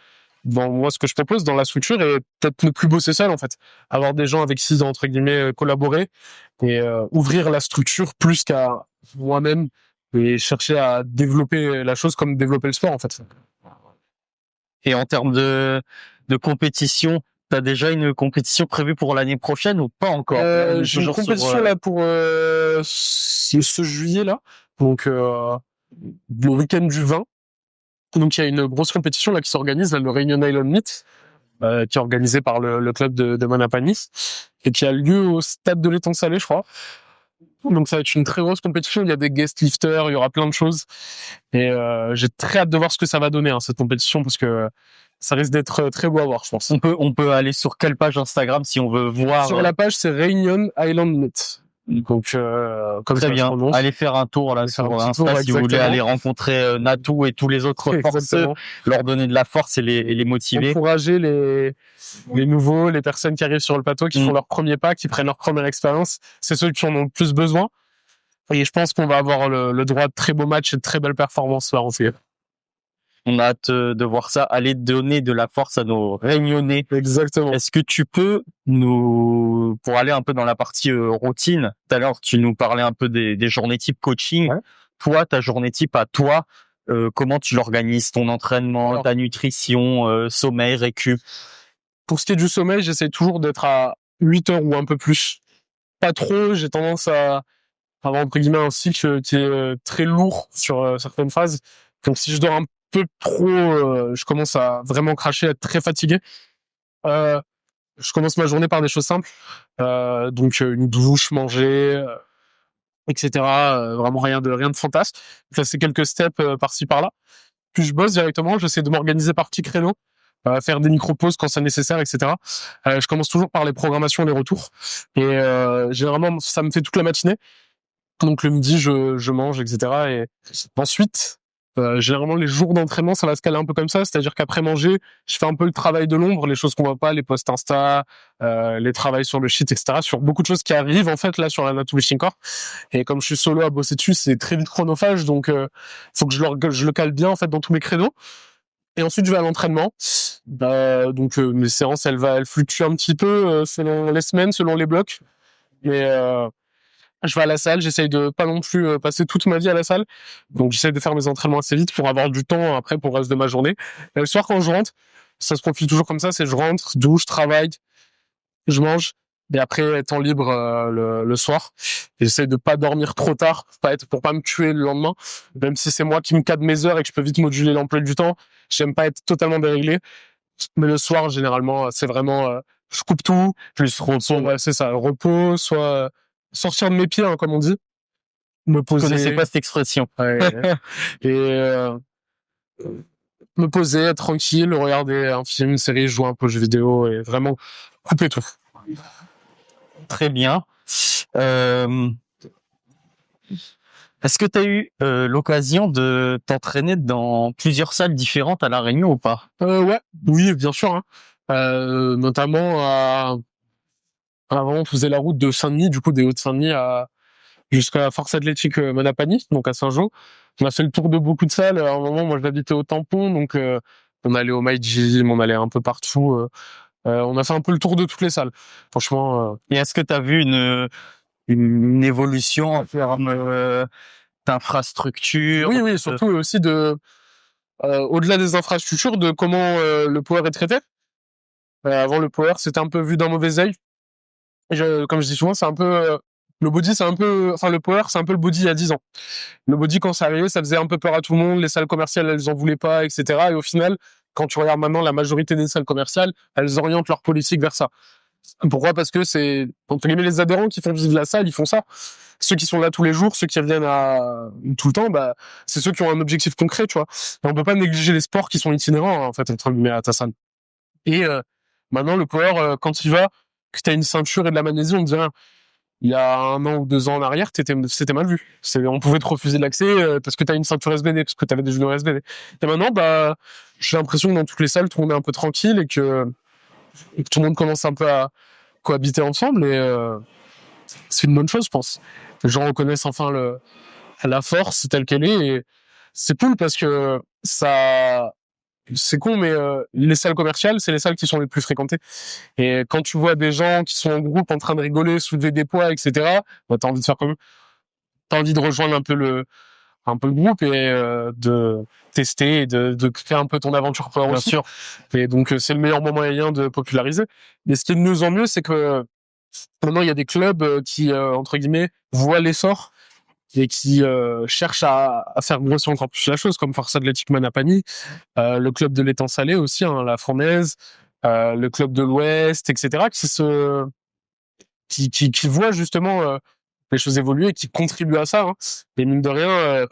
moi ce que je propose dans la structure et peut-être ne plus bosser seul en fait, avoir des gens avec qui entre guillemets collaborer et ouvrir la structure plus qu'à moi-même et chercher à développer la chose comme développer le sport en fait. Et en termes de compétition, t'as déjà une compétition prévue pour l'année prochaine ou pas encore? J'ai une compétition là pour ce juillet là, donc le week-end du 20. Donc il y a une grosse compétition là qui s'organise, là, le Réunion Island Meet, qui est organisé par le club de Manapani et qui a lieu au stade de l'Étang Salé, je crois. Donc ça va être une très grosse compétition, il y a des guest lifters, il y aura plein de choses et j'ai très hâte de voir ce que ça va donner cette compétition parce que ça risque d'être très beau à voir, je pense. On peut aller sur quelle page Instagram si on veut voir? Sur la page, c'est Réunion Island Meet. Donc comme très ça bien. Allez faire un tour là sur Insta si vous voulez aller rencontrer Natou et tous les autres forceux, leur donner de la force et les motiver. Encourager les nouveaux, les personnes qui arrivent sur le plateau, qui font leur premier pas, qui prennent leur première expérience. C'est ceux qui en ont le plus besoin. Et je pense qu'on va avoir le droit de très beaux matchs et de très belles performances ce soir aussi. On a hâte de voir ça. Aller donner de la force à nos Réunionnais. Exactement. Est-ce que tu peux pour aller un peu dans la partie routine, tout à l'heure tu nous parlais un peu des journées type coaching. Ouais. Toi, ta journée type à toi, comment tu l'organises, ton entraînement, ta nutrition, sommeil, récup? Pour ce qui est du sommeil, j'essaie toujours d'être à 8 heures ou un peu plus. Pas trop, j'ai tendance à avoir entre guillemets un cycle qui est très lourd sur certaines phases. Donc si je dors un peu trop, je commence à vraiment cracher, à être très fatigué. Je commence ma journée par des choses simples, donc une douche, manger, etc. Vraiment rien de fantasque. Ça c'est quelques steps par-ci par-là. Puis je bosse directement, j'essaie de m'organiser par petits créneaux, faire des micro-pauses quand c'est nécessaire, etc. Je commence toujours par les programmations, les retours, et généralement ça me fait toute la matinée. Donc le midi je mange, etc. Et ensuite généralement les jours d'entraînement ça va se caler un peu comme ça, c'est-à-dire qu'après manger je fais un peu le travail de l'ombre, les choses qu'on voit pas, les posts Insta, les travails sur le shit, etc. Sur beaucoup de choses qui arrivent en fait là sur la Natou Fishing Corps. Et comme je suis solo à bosser dessus, c'est très vite chronophage, donc faut que je le cale bien en fait dans tous mes créneaux. Et ensuite je vais à l'entraînement. Donc mes séances elles fluctuent un petit peu selon les semaines, selon les blocs. Mais je vais à la salle, j'essaye de pas non plus passer toute ma vie à la salle. Donc j'essaye de faire mes entraînements assez vite pour avoir du temps après pour le reste de ma journée. Et le soir quand je rentre, ça se profile toujours comme ça, c'est je rentre, douche, travaille, je mange. Et après temps libre le soir. Et j'essaye de pas dormir trop tard, pour pas me tuer le lendemain. Même si c'est moi qui me cadre mes heures et que je peux vite moduler l'emploi du temps, j'aime pas être totalement déréglé. Mais le soir généralement c'est vraiment je coupe tout, plus repos. Ouais, c'est ça, repos, soit sortir de mes pieds, hein, comme on dit. Me poser. Je connaissais pas cette expression. Ouais. Et me poser, être tranquille, regarder un film, une série, jouer un peu aux jeux vidéo et vraiment couper tout. Très bien. Est-ce que tu as eu l'occasion de t'entraîner dans plusieurs salles différentes à La Réunion ou pas? Ouais, oui, bien sûr. Hein. Notamment avant, on faisait la route de Saint-Denis, du coup des Hauts-de-Saint-Denis jusqu'à la Force Athlétique Manapani, donc à Saint-Jean. On a fait le tour de beaucoup de salles. À un moment, moi, j'habitais au Tampon, donc on allait au My Gym, on allait un peu partout. On a fait un peu le tour de toutes les salles. Franchement. Et est-ce que tu as vu une évolution en termes d'infrastructure? Oui, surtout aussi au-delà des infrastructures, de comment le power est traité. Avant, le power, c'était un peu vu d'un mauvais œil. Comme je dis souvent, c'est un peu le body, le power, c'est un peu le body il y a 10 ans. Le body, quand c'est arrivé, ça faisait un peu peur à tout le monde. Les salles commerciales, elles en voulaient pas, etc. Et au final, quand tu regardes maintenant, la majorité des salles commerciales, elles orientent leur politique vers ça. Pourquoi? Parce que c'est, entre guillemets, les adhérents qui font vivre la salle, ils font ça. Ceux qui sont là tous les jours, ceux qui reviennent tout le temps, c'est ceux qui ont un objectif concret, tu vois. Et on peut pas négliger les sports qui sont itinérants, en fait, entre guillemets, à ta salle. Et maintenant, le power, quand tu vas, que t'as une ceinture et de la magnésie, on te dirait, il y a 1 an ou 2 ans en arrière, c'était mal vu. On pouvait te refuser l'accès parce que t'as une ceinture SBD, parce que t'avais des genoux SBD. Et maintenant, j'ai l'impression que dans toutes les salles, tout le monde est un peu tranquille et que tout le monde commence un peu à cohabiter ensemble. Et c'est une bonne chose, je pense. Les gens reconnaissent enfin la force telle qu'elle est. Et c'est cool parce que ça... C'est con, mais les salles commerciales, c'est les salles qui sont les plus fréquentées. Et quand tu vois des gens qui sont en groupe en train de rigoler, soulever des poids, etc., t'as envie de faire comme eux. T'as envie de rejoindre un peu un peu le groupe et de tester et de créer un peu ton aventure pour Bien aussi. sûr. Et donc c'est le meilleur moyen de populariser. Mais ce qui est de mieux en mieux, c'est que maintenant il y a des clubs qui entre guillemets voient l'essor et qui cherchent à faire grossir encore plus la chose, comme Force Athlétique Manapani, le club de l'étang salé aussi, hein, la Fournaise, le club de l'Ouest, etc., qui voient justement les choses évoluer et qui contribuent à ça. Hein. Et mine de rien,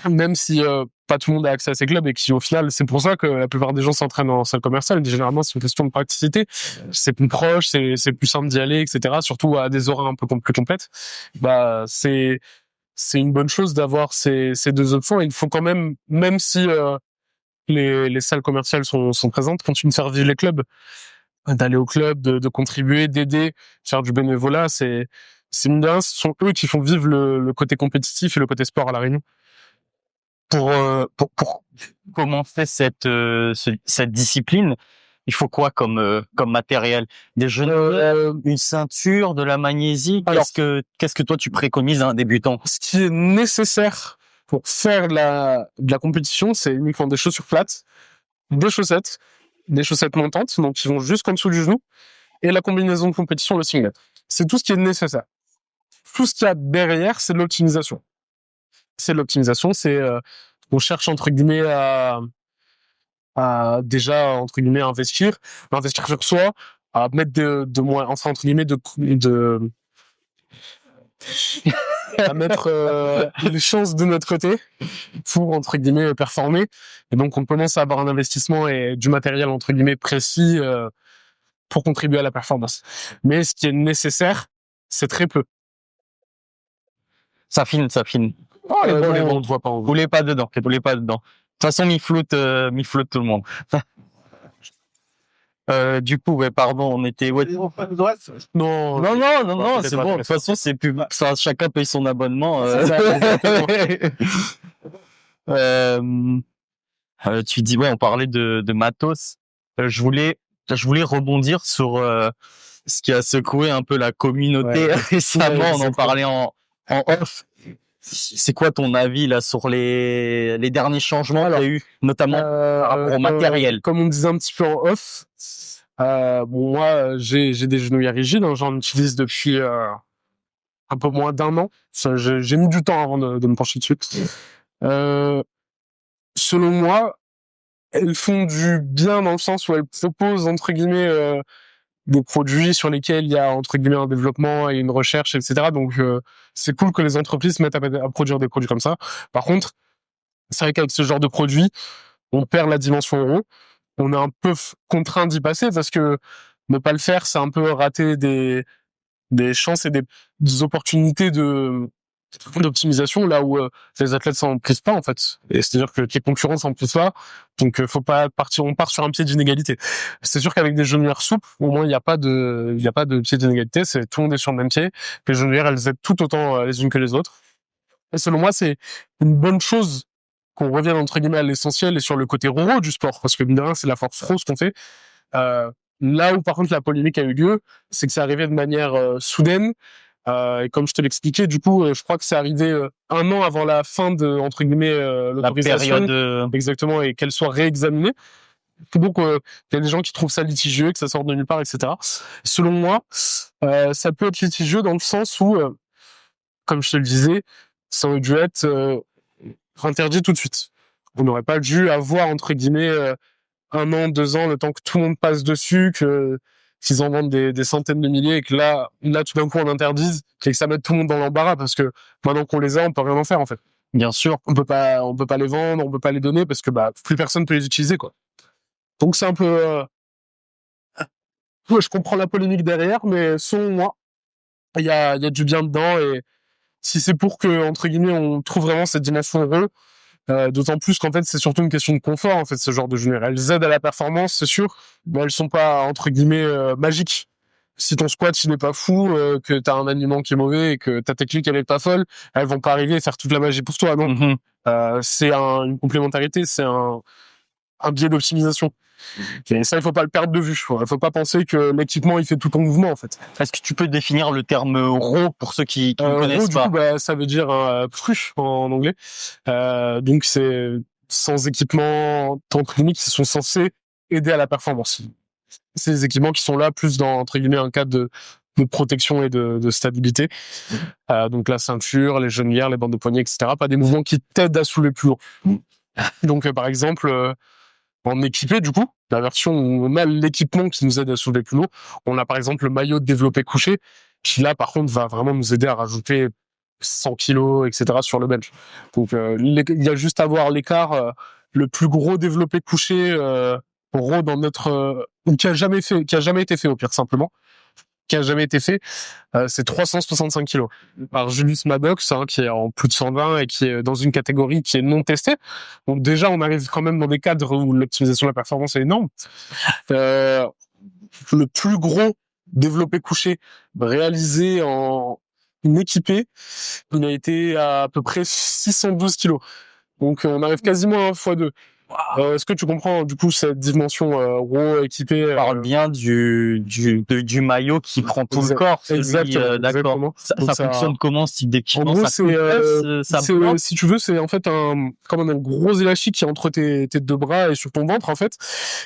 même si pas tout le monde a accès à ces clubs et qui au final, c'est pour ça que la plupart des gens s'entraînent en salle commerciale. Généralement, c'est une question de praticité. C'est plus proche, c'est plus simple d'y aller, etc. Surtout à des horaires un peu plus complètes. Bah, c'est une bonne chose d'avoir ces deux options. Et il faut quand même si les salles commerciales sont présentes, continuer de faire vivre les clubs, d'aller au club, de contribuer, d'aider, faire du bénévolat. C'est mine de rien, ce sont eux qui font vivre le côté compétitif et le côté sport à La Réunion. Pour commencer cette discipline, il faut quoi comme matériel? Des genouillères, une ceinture, de la magnésie? Qu'est-ce que toi tu préconises à un débutant? Ce qui est nécessaire pour faire de la compétition, c'est uniquement des chaussures plates, des chaussettes montantes, donc qui vont jusqu'en dessous du genou, et la combinaison de compétition, le singlet. C'est tout ce qui est nécessaire. Tout ce qu'il y a derrière, c'est de l'optimisation. On cherche entre guillemets à déjà entre guillemets investir sur soi, à mettre entre guillemets à mettre les chances de notre côté pour entre guillemets performer. Et donc on commence à avoir un investissement et du matériel entre guillemets précis pour contribuer à la performance. Mais ce qui est nécessaire, c'est très peu. Ça fine. Oh, les bons, on ne voit pas. Roulez pas dedans. De toute façon, mi-flotte tout le monde. Du coup, ouais, pardon, on était, ouais. Non, C'est bon. De toute façon, c'est plus, ça, chacun paye son abonnement. Tu dis, ouais, on parlait de matos. Je voulais rebondir sur ce qui a secoué un peu la communauté récemment. On en parlait en off. C'est quoi ton avis là sur les derniers changements qu'il y a eu, notamment par rapport au matériel? Comme on disait un petit peu en off, bon moi j'ai des genouillères rigides, hein, j'en utilise depuis un peu moins d'1 an. J'ai mis du temps avant de me pencher dessus. Selon moi, elles font du bien dans le sens où elles proposent entre guillemets des produits sur lesquels il y a entre guillemets un développement et une recherche, etc. Donc c'est cool que les entreprises se mettent à produire des produits comme ça. Par contre, c'est vrai qu'avec ce genre de produit, on perd la dimension euro. On est un peu contraint d'y passer parce que ne pas le faire, c'est un peu rater des chances et des opportunités d'optimisation là où les athlètes s'en privent pas en fait. Et c'est-à-dire que les concurrents s'en privent pas, donc faut pas partir. On part sur un pied d'inégalité. C'est sûr qu'avec des genouillères souples, au moins il y a pas de pied d'inégalité. C'est tout le monde est sur le même pied. Les genouillères elles aident tout autant les unes que les autres. Et selon moi c'est une bonne chose qu'on revienne entre guillemets à l'essentiel et sur le côté roro du sport, parce que mine de rien c'est la force pro ce qu'on fait. Là où par contre la polémique a eu lieu, c'est que c'est arrivé de manière soudaine. Et comme je te l'expliquais, du coup, je crois que c'est arrivé 1 an avant la fin de entre guillemets l'autorisation, la période exactement, et qu'elle soit réexaminée. Donc, il y a des gens qui trouvent ça litigieux, que ça sort de nulle part, etc. Selon moi, ça peut être litigieux dans le sens où, comme je te le disais, ça aurait dû être interdit tout de suite. On n'aurait pas dû avoir entre guillemets 1 an, 2 ans, le temps que tout le monde passe dessus, qu'ils en vendent des centaines de milliers et que là, tout d'un coup, on interdise et que ça mette tout le monde dans l'embarras parce que maintenant qu'on les a, on peut rien en faire, en fait. Bien sûr. On peut pas les vendre, on peut pas les donner parce que, plus personne peut les utiliser, quoi. Donc c'est un peu, je comprends la polémique derrière, mais selon moi, il y a du bien dedans et si c'est pour que, entre guillemets, on trouve vraiment cette dimension heureux, d'autant plus qu'en fait c'est surtout une question de confort en fait ce genre de genouillères. Elles aident à la performance c'est sûr, mais elles sont pas entre guillemets magiques. Si ton squat il n'est pas fou, que t'as un alignement qui est mauvais et que ta technique elle est pas folle, elles vont pas arriver et faire toute la magie pour toi, non. C'est une complémentarité, c'est un biais d'optimisation. Et ça, il faut pas le perdre de vue. Il faut pas penser que l'équipement, il fait tout ton mouvement, en fait. Est-ce que tu peux définir le terme raw pour ceux qui ne connaissent raw, pas? Du coup, ça veut dire cru en anglais. Donc c'est sans équipement technique qui sont censés aider à la performance. C'est des équipements qui sont là plus dans, entre guillemets, un cadre de protection et de stabilité. Donc la ceinture, les genouillères, les bandes de poignet, etc. Pas des mouvements qui t'aident à soulever plus lourd. Donc par exemple, en équipé, du coup, la version où on a l'équipement qui nous aide à soulever plus lourd, on a par exemple le maillot de développé couché, qui là par contre va vraiment nous aider à rajouter 100 kilos, etc. sur le bench. Donc il y a juste à voir l'écart, le plus gros développé couché raw dans notre qui a jamais été fait au pire simplement, qui a jamais été fait, c'est 365 kilos. Par Julius Maddox, qui est en plus de 120 et qui est dans une catégorie qui est non testée. Donc déjà, on arrive quand même dans des cadres où l'optimisation de la performance est énorme. Le plus gros développé couché réalisé en équipé, il a été à peu près 612 kilos. Donc on arrive quasiment à 1x2. Est-ce que tu comprends du coup cette dimension raw équipé? On parle bien du maillot qui prend tout le corps. Exactement. D'accord. Ça fonctionne comment ce type d'équipement? En gros, ça si tu veux, c'est en fait comme un gros élastique qui est entre tes deux bras et sur ton ventre en fait.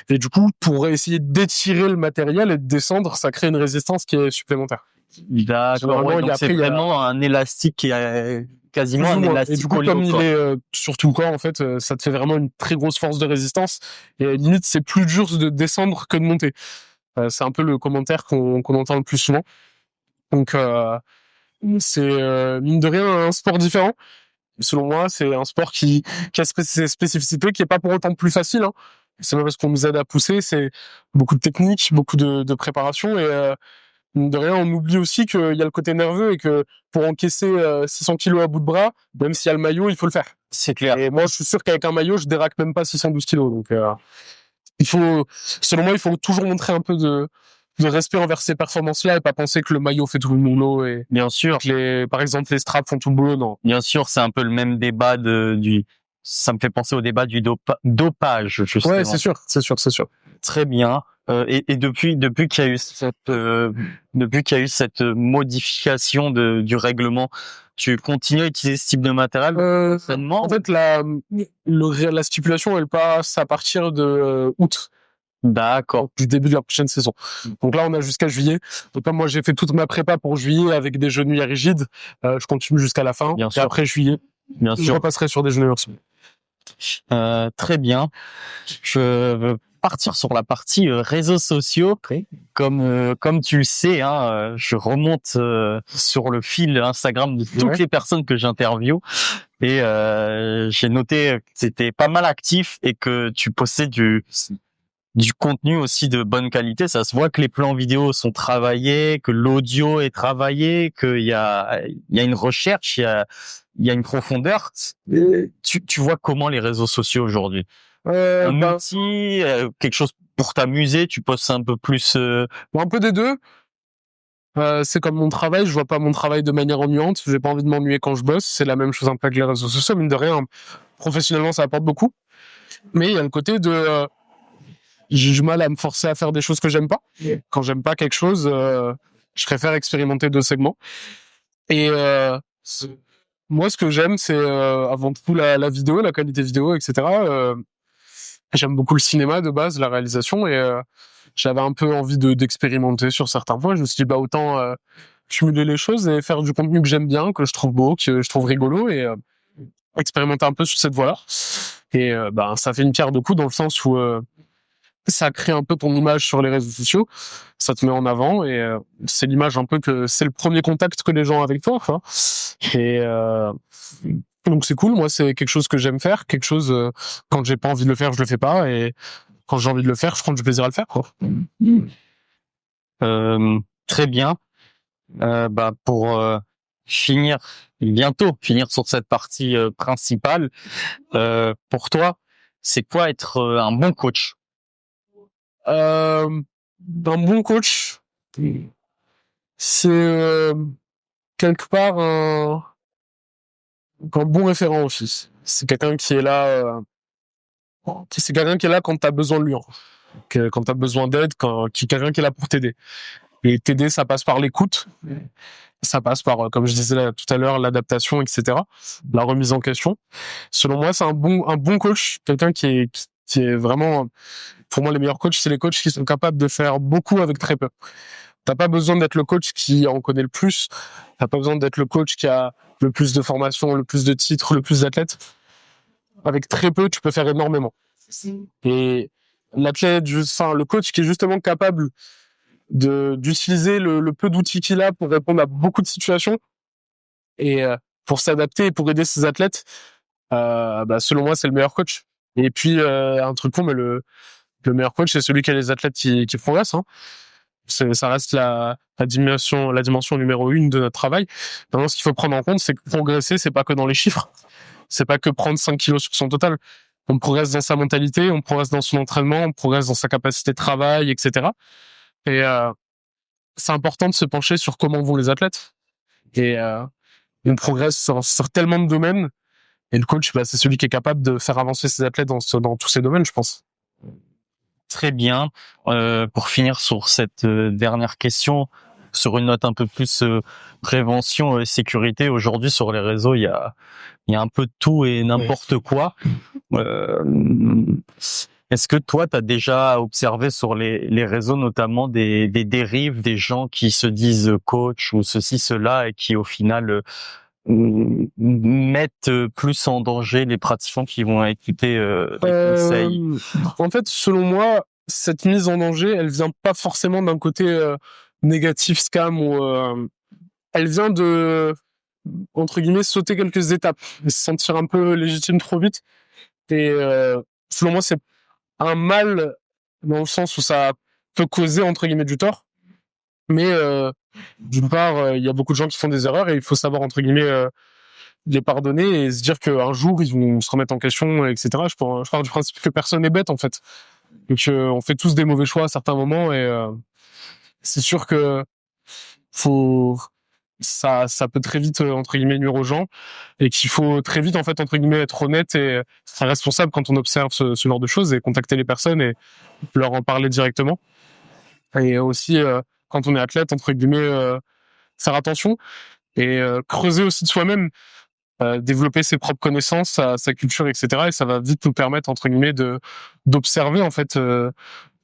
Et du coup, pour essayer d'étirer le matériel et de descendre, ça crée une résistance qui est supplémentaire. D'accord. Ouais, donc c'est vraiment un élastique qui est quasiment un élastique. Et du coup, comme il est sur tout le corps, en fait, ça te fait vraiment une très grosse force de résistance. Et limite, c'est plus dur de descendre que de monter. C'est un peu le commentaire qu'on entend le plus souvent. Donc, c'est mine de rien un sport différent. Selon moi, c'est un sport qui a ses spécificités, qui est pas pour autant plus facile. Hein. C'est pas parce qu'on nous aide à pousser, c'est beaucoup de technique, beaucoup de préparation et de rien, on oublie aussi qu'il y a le côté nerveux et que pour encaisser 600 kilos à bout de bras, même s'il y a le maillot, il faut le faire. C'est clair. Et moi, je suis sûr qu'avec un maillot, je déraque même pas 612 kilos. Donc, selon moi, il faut toujours montrer un peu de respect envers ces performances-là et pas penser que le maillot fait tout le boulot et bien sûr par exemple les straps font tout le boulot. Non. Bien sûr, c'est un peu le même débat ça me fait penser au débat du dopage, justement. Ouais, c'est sûr. Très bien. Et depuis qu'il y a eu cette modification du règlement, tu continues à utiliser ce type de matériel sainement? En fait, la stipulation, elle passe à partir de août. D'accord. Du début de la prochaine saison. Donc là, on a jusqu'à juillet. Donc comme moi, j'ai fait toute ma prépa pour juillet avec des genouillères rigides, je continue jusqu'à la fin. Bien et sûr. Après juillet, je repasserai sur des genouillères. Très bien. Je veux partir sur la partie réseaux sociaux. Comme tu le sais, hein, je remonte sur le fil Instagram de toutes les personnes que j'interviewe et j'ai noté que tu étais pas mal actif et que tu postais du contenu aussi de bonne qualité. Ça se voit que les plans vidéo sont travaillés, que l'audio est travaillé, qu'il y a une recherche, il y a une profondeur. Tu vois comment les réseaux sociaux aujourd'hui? Un outil, quelque chose pour t'amuser, tu postes un peu plus un peu des deux. C'est comme mon travail, je vois pas mon travail de manière ennuyante, j'ai pas envie de m'ennuyer quand je bosse, c'est la même chose un peu avec les réseaux sociaux, mine de rien, professionnellement ça apporte beaucoup. Mais il y a le côté de j'ai du mal à me forcer à faire des choses que j'aime pas. Quand j'aime pas quelque chose, je préfère expérimenter d'autres segments. Et moi, ce que j'aime, c'est avant tout la vidéo, la qualité vidéo, etc. J'aime beaucoup le cinéma de base, la réalisation, et j'avais un peu envie d'expérimenter sur certains points. Je me suis dit, autant cumuler les choses et faire du contenu que j'aime bien, que je trouve beau, que je trouve rigolo, et expérimenter un peu sur cette voie-là. Et ça fait une pierre de coups dans le sens où ça crée un peu ton image sur les réseaux sociaux, ça te met en avant et c'est l'image un peu que c'est le premier contact que les gens ont avec toi. Quoi. Et donc c'est cool, moi c'est quelque chose que j'aime faire, quelque chose quand j'ai pas envie de le faire, je le fais pas et quand j'ai envie de le faire, je prends du plaisir à le faire. Quoi. Très bien. Pour bientôt finir sur cette partie principale, pour toi, c'est quoi être un bon coach? Un bon coach, c'est quelque part un bon référent aussi. C'est quelqu'un qui est là. C'est quelqu'un qui est là quand t'as besoin de lui. quand t'as besoin d'aide, qu'il y a quelqu'un qui est là pour t'aider. Et t'aider, ça passe par l'écoute, ça passe par, comme je disais là, tout à l'heure, l'adaptation, etc., la remise en question. Selon moi, c'est un bon coach, quelqu'un qui est vraiment, pour moi, les meilleurs coachs, c'est les coachs qui sont capables de faire beaucoup avec très peu. T'as pas besoin d'être le coach qui en connaît le plus. T'as pas besoin d'être le coach qui a le plus de formation, le plus de titres, le plus d'athlètes. Avec très peu, tu peux faire énormément. Et le coach qui est justement capable d'utiliser le peu d'outils qu'il a pour répondre à beaucoup de situations et pour s'adapter et pour aider ses athlètes, selon moi, c'est le meilleur coach. Et puis, un truc con, mais le meilleur coach, c'est celui qui a les athlètes qui progressent, hein. Ça reste la dimension numéro 1 de notre travail. Maintenant, ce qu'il faut prendre en compte, c'est que progresser, c'est pas que dans les chiffres. C'est pas que prendre 5 kilos sur son total. On progresse dans sa mentalité, on progresse dans son entraînement, on progresse dans sa capacité de travail, etc. Et c'est important de se pencher sur comment vont les athlètes. Et on progresse sur tellement de domaines. Et le coach, c'est celui qui est capable de faire avancer ses athlètes dans tous ces domaines, je pense. Très bien. Pour finir sur cette dernière question, sur une note un peu plus prévention et sécurité, aujourd'hui sur les réseaux, il y a un peu de tout et n'importe quoi. Est-ce que toi, tu as déjà observé sur les réseaux notamment des dérives, des gens qui se disent coach ou ceci, cela, et qui au final mettent plus en danger les pratiquants qui vont écouter les conseils? En fait, selon moi, cette mise en danger, elle vient pas forcément d'un côté négatif, scam, ou elle vient de, entre guillemets, sauter quelques étapes et se sentir un peu légitime trop vite. Et selon moi, c'est un mal dans le sens où ça peut causer, entre guillemets, du tort. Mais d'une part, il y a beaucoup de gens qui font des erreurs et il faut savoir, entre guillemets, les pardonner et se dire qu'un jour, ils vont se remettre en question, etc. Je pars du principe que personne n'est bête, en fait. Et qu'on fait tous des mauvais choix à certains moments et c'est sûr que ça peut très vite, entre guillemets, nuire aux gens et qu'il faut très vite, en fait, entre guillemets, être honnête et responsable quand on observe ce genre de choses et contacter les personnes et leur en parler directement. Et aussi, quand on est athlète, entre guillemets, faire attention et creuser aussi de soi-même, développer ses propres connaissances, sa culture, etc. Et ça va vite nous permettre, entre guillemets, d'observer, en fait,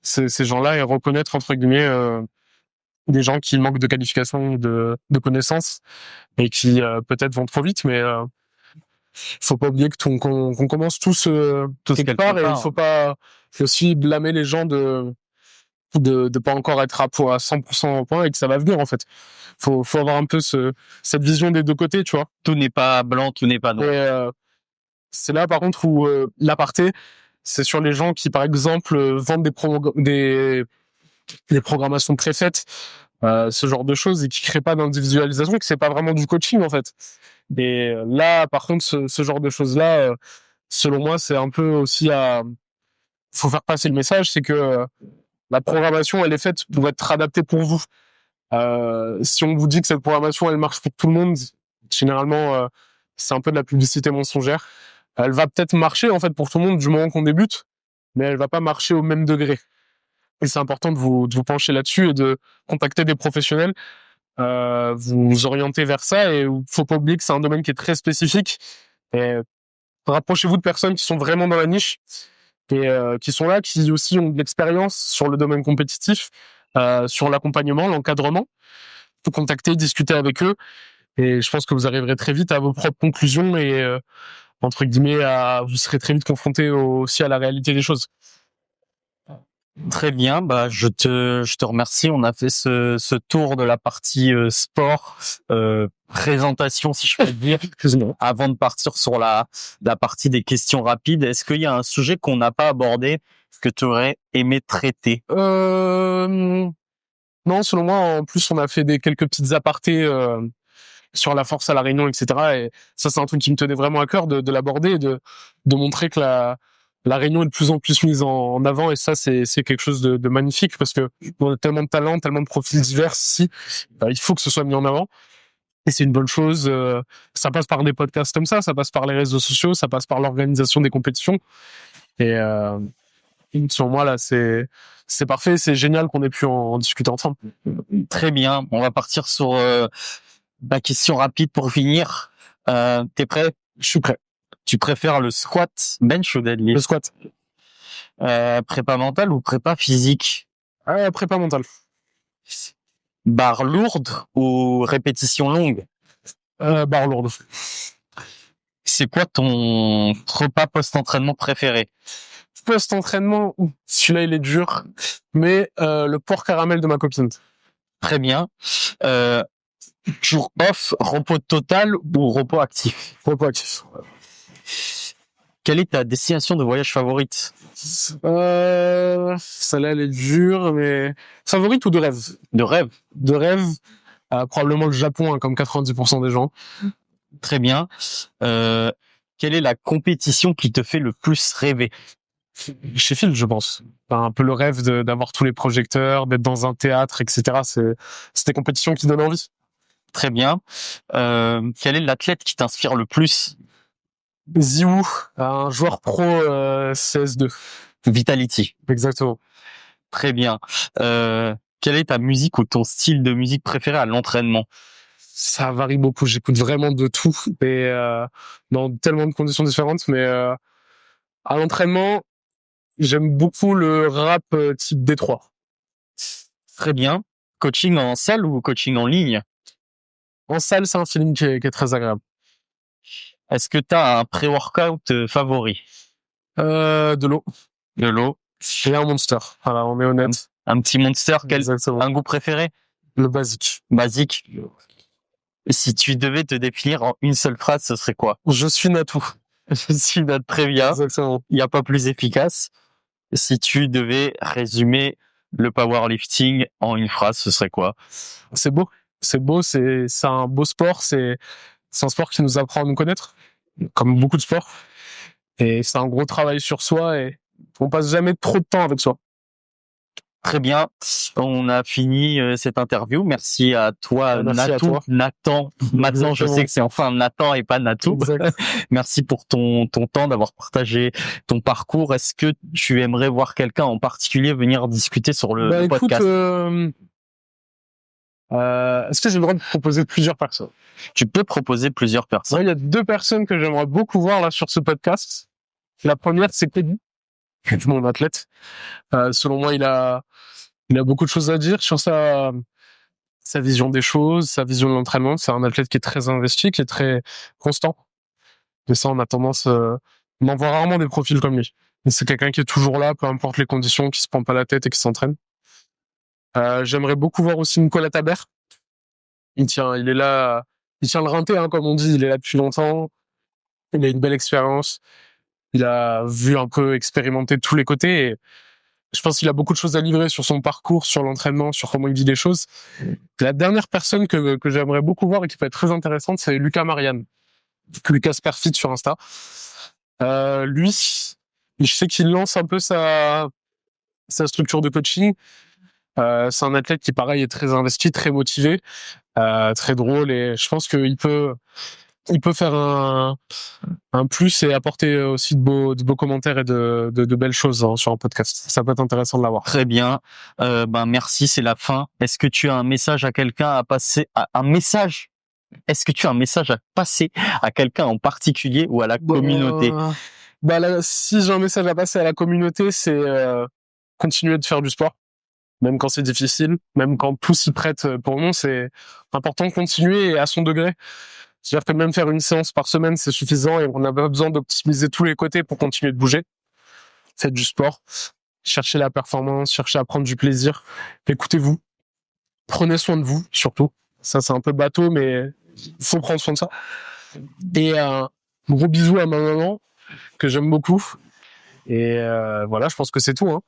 ces gens-là et reconnaître, entre guillemets, des gens qui manquent de qualification, de connaissances et qui peut-être vont trop vite, mais faut pas oublier qu'on commence tous quelque part et il faut aussi blâmer les gens de pas encore être à 100% au point et que ça va venir, en fait. Faut avoir un peu cette vision des deux côtés, tu vois. Tout n'est pas blanc, tout n'est pas noir. Et c'est là, par contre, où l'aparté, c'est sur les gens qui, par exemple, vendent des programmations préfaites, ce genre de choses, et qui créent pas d'individualisation, que c'est pas vraiment du coaching, en fait. Et là, par contre, ce genre de choses-là, selon moi, c'est un peu aussi faut faire passer le message, c'est que la programmation, elle est faite pour être adaptée pour vous. Si on vous dit que cette programmation, elle marche pour tout le monde, généralement, c'est un peu de la publicité mensongère. Elle va peut-être marcher, en fait, pour tout le monde du moment qu'on débute, mais elle va pas marcher au même degré. Et c'est important de vous pencher là-dessus et de contacter des professionnels, vous orienter vers ça. Et faut pas oublier que c'est un domaine qui est très spécifique. Et rapprochez-vous de personnes qui sont vraiment dans la niche et qui sont là, qui aussi ont de l'expérience sur le domaine compétitif, sur l'accompagnement, l'encadrement. Faut contacter, discuter avec eux. Et je pense que vous arriverez très vite à vos propres conclusions et entre guillemets, vous serez très vite confronté aussi à la réalité des choses. Très bien, je te remercie. On a fait ce tour de la partie sport, présentation, si je peux dire, avant de partir sur la partie des questions rapides. Est-ce qu'il y a un sujet qu'on n'a pas abordé que tu aurais aimé traiter? Non, selon moi, en plus, on a fait quelques petites apartés sur la force à la Réunion, etc. Et ça, c'est un truc qui me tenait vraiment à cœur de l'aborder et de montrer que la Réunion est de plus en plus mise en avant. Et ça, c'est quelque chose de magnifique parce que on a tellement de talents, tellement de profils divers ici. Il faut que ce soit mis en avant. Et c'est une bonne chose. Ça passe par des podcasts comme ça passe par les réseaux sociaux, ça passe par l'organisation des compétitions. Et Sur moi, là, c'est parfait. C'est génial qu'on ait pu en discuter ensemble. Très bien. On va partir sur ma question rapide pour finir. T'es prêt? Je suis prêt. Tu préfères le squat, bench ou deadlift? Le squat. Prépa mentale ou prépa physique? Prépa mentale. Barre lourde ou répétition longue? Barre lourde. C'est quoi ton repas post-entraînement préféré? Post-entraînement, celui-là, il est dur, mais le porc caramel de ma copine. Très bien. Jour off, repos total ou repos actif? Repos actif. Quelle est ta destination de voyage favorite? Celle-là, elle est dure, mais favorite ou de rêve? De rêve. De rêve, probablement le Japon, hein, comme 90% des gens. Très bien. Quelle est la compétition qui te fait le plus rêver? Sheffield, je pense. Enfin, un peu le rêve d'avoir tous les projecteurs, d'être dans un théâtre, etc. C'est des compétitions qui donnent envie. Très bien. Quel est l'athlète qui t'inspire le plus? Ziou, un joueur pro CS2. Vitality. Exactement. Très bien. Quelle est ta musique ou ton style de musique préféré à l'entraînement? Ça varie beaucoup. J'écoute vraiment de tout et dans tellement de conditions différentes. Mais à l'entraînement, j'aime beaucoup le rap type Détroit. Très bien. Coaching en salle ou coaching en ligne? En salle, c'est un feeling qui est très agréable. Est-ce que tu as un pré-workout favori? De l'eau. De l'eau. Et un Monster. Voilà, on est honnête. Un petit Monster. Exactement. Un goût préféré? Le basique. Basique. Si tu devais te définir en une seule phrase, ce serait quoi? Je suis Natou. Je suis Nat, très bien. Exactement. Il n'y a pas plus efficace. Si tu devais résumer le powerlifting en une phrase, ce serait quoi? C'est beau. C'est beau, c'est un beau sport, c'est un sport qui nous apprend à nous connaître, comme beaucoup de sports. Et c'est un gros travail sur soi et on passe jamais trop de temps avec soi. Très bien. On a fini cette interview. Merci à toi, Merci Natou. à toi. Nathan. Maintenant, je sais que c'est enfin Nathan et pas Natou. Merci pour ton temps, d'avoir partagé ton parcours. Est-ce que tu aimerais voir quelqu'un en particulier venir discuter sur le podcast? Est-ce que j'ai le droit de proposer plusieurs personnes? Tu peux proposer plusieurs personnes. Il y a 2 personnes que j'aimerais beaucoup voir là sur ce podcast. La première, c'est Teddy, mon athlète. Selon moi, il a beaucoup de choses à dire sur sa vision des choses, sa vision de l'entraînement. C'est un athlète qui est très investi, qui est très constant. Et ça, on a tendance, on en voit rarement des profils comme lui. Mais c'est quelqu'un qui est toujours là, peu importe les conditions, qui se prend pas la tête et qui s'entraîne. J'aimerais beaucoup voir aussi Nicolas Tabert. Il est là, il tient le rinté, hein, comme on dit. Il est là depuis longtemps. Il a une belle expérience. Il a vu un peu expérimenter tous les côtés. Et je pense qu'il a beaucoup de choses à livrer sur son parcours, sur l'entraînement, sur comment il vit les choses. La dernière personne que j'aimerais beaucoup voir et qui peut être très intéressante, c'est Lucas Marianne. Lucas Perfit sur Insta. Lui, je sais qu'il lance un peu sa structure de coaching. C'est un athlète qui, pareil, est très investi, très motivé, très drôle, et je pense qu'il peut faire un plus et apporter aussi de beaux commentaires et de belles choses sur un podcast. Ça peut être intéressant de l'avoir. Très bien. Merci, c'est la fin. Est-ce que tu as un message à quelqu'un à passer? Est-ce que tu as un message à passer à quelqu'un en particulier ou à la communauté? Si j'ai un message à passer à la communauté, c'est continuer de faire du sport. Même quand c'est difficile, même quand tout s'y prête pour nous, c'est important de continuer et à son degré. C'est-à-dire que même faire une séance par semaine, c'est suffisant et on n'a pas besoin d'optimiser tous les côtés pour continuer de bouger. Faites du sport, cherchez la performance, cherchez à prendre du plaisir. Écoutez-vous, prenez soin de vous, surtout. Ça, c'est un peu bateau, mais il faut prendre soin de ça. Et un gros bisou à ma maman, que j'aime beaucoup. Et voilà, je pense que c'est tout, hein.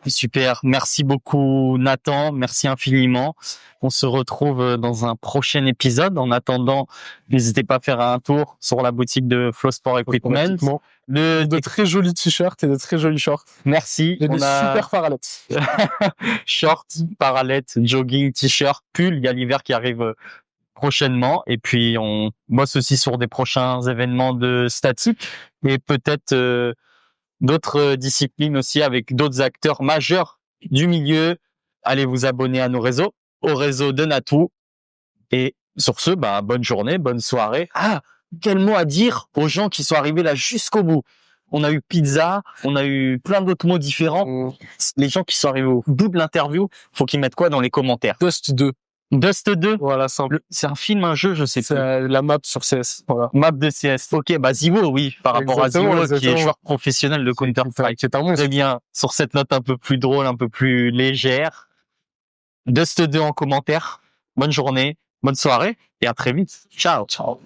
Super, merci beaucoup Nathan, merci infiniment. On se retrouve dans un prochain épisode. En attendant, n'hésitez pas à faire un tour sur la boutique de Flow Sport Equipment. De très jolis t-shirts et de très jolis shorts. Merci. Et des super parallettes. Shorts, parallettes, jogging, t-shirt, pull. Il y a l'hiver qui arrive prochainement. Et puis, on bosse aussi sur des prochains événements de statique. Et peut-être d'autres disciplines aussi avec d'autres acteurs majeurs du milieu. Allez vous abonner à nos réseaux, au réseau de Natou. Et sur ce, bah, bonne journée, bonne soirée. Ah, quel mot à dire aux gens qui sont arrivés là jusqu'au bout. On a eu pizza, on a eu plein d'autres mots différents. Les gens qui sont arrivés au bout de l'interview, faut qu'ils mettent quoi dans les commentaires? Dust 2. Dust 2. Voilà, simple. C'est un film, un jeu, je sais C'est plus. la map sur CS. Voilà. Map de CS. Ok, bah Ziwo, oui, par rapport à Ziwo, qui est joueur professionnel de Counter-Strike. Très bien. Sur cette note un peu plus drôle, un peu plus légère. Dust 2 en commentaire. Bonne journée, bonne soirée et à très vite. Ciao. Ciao.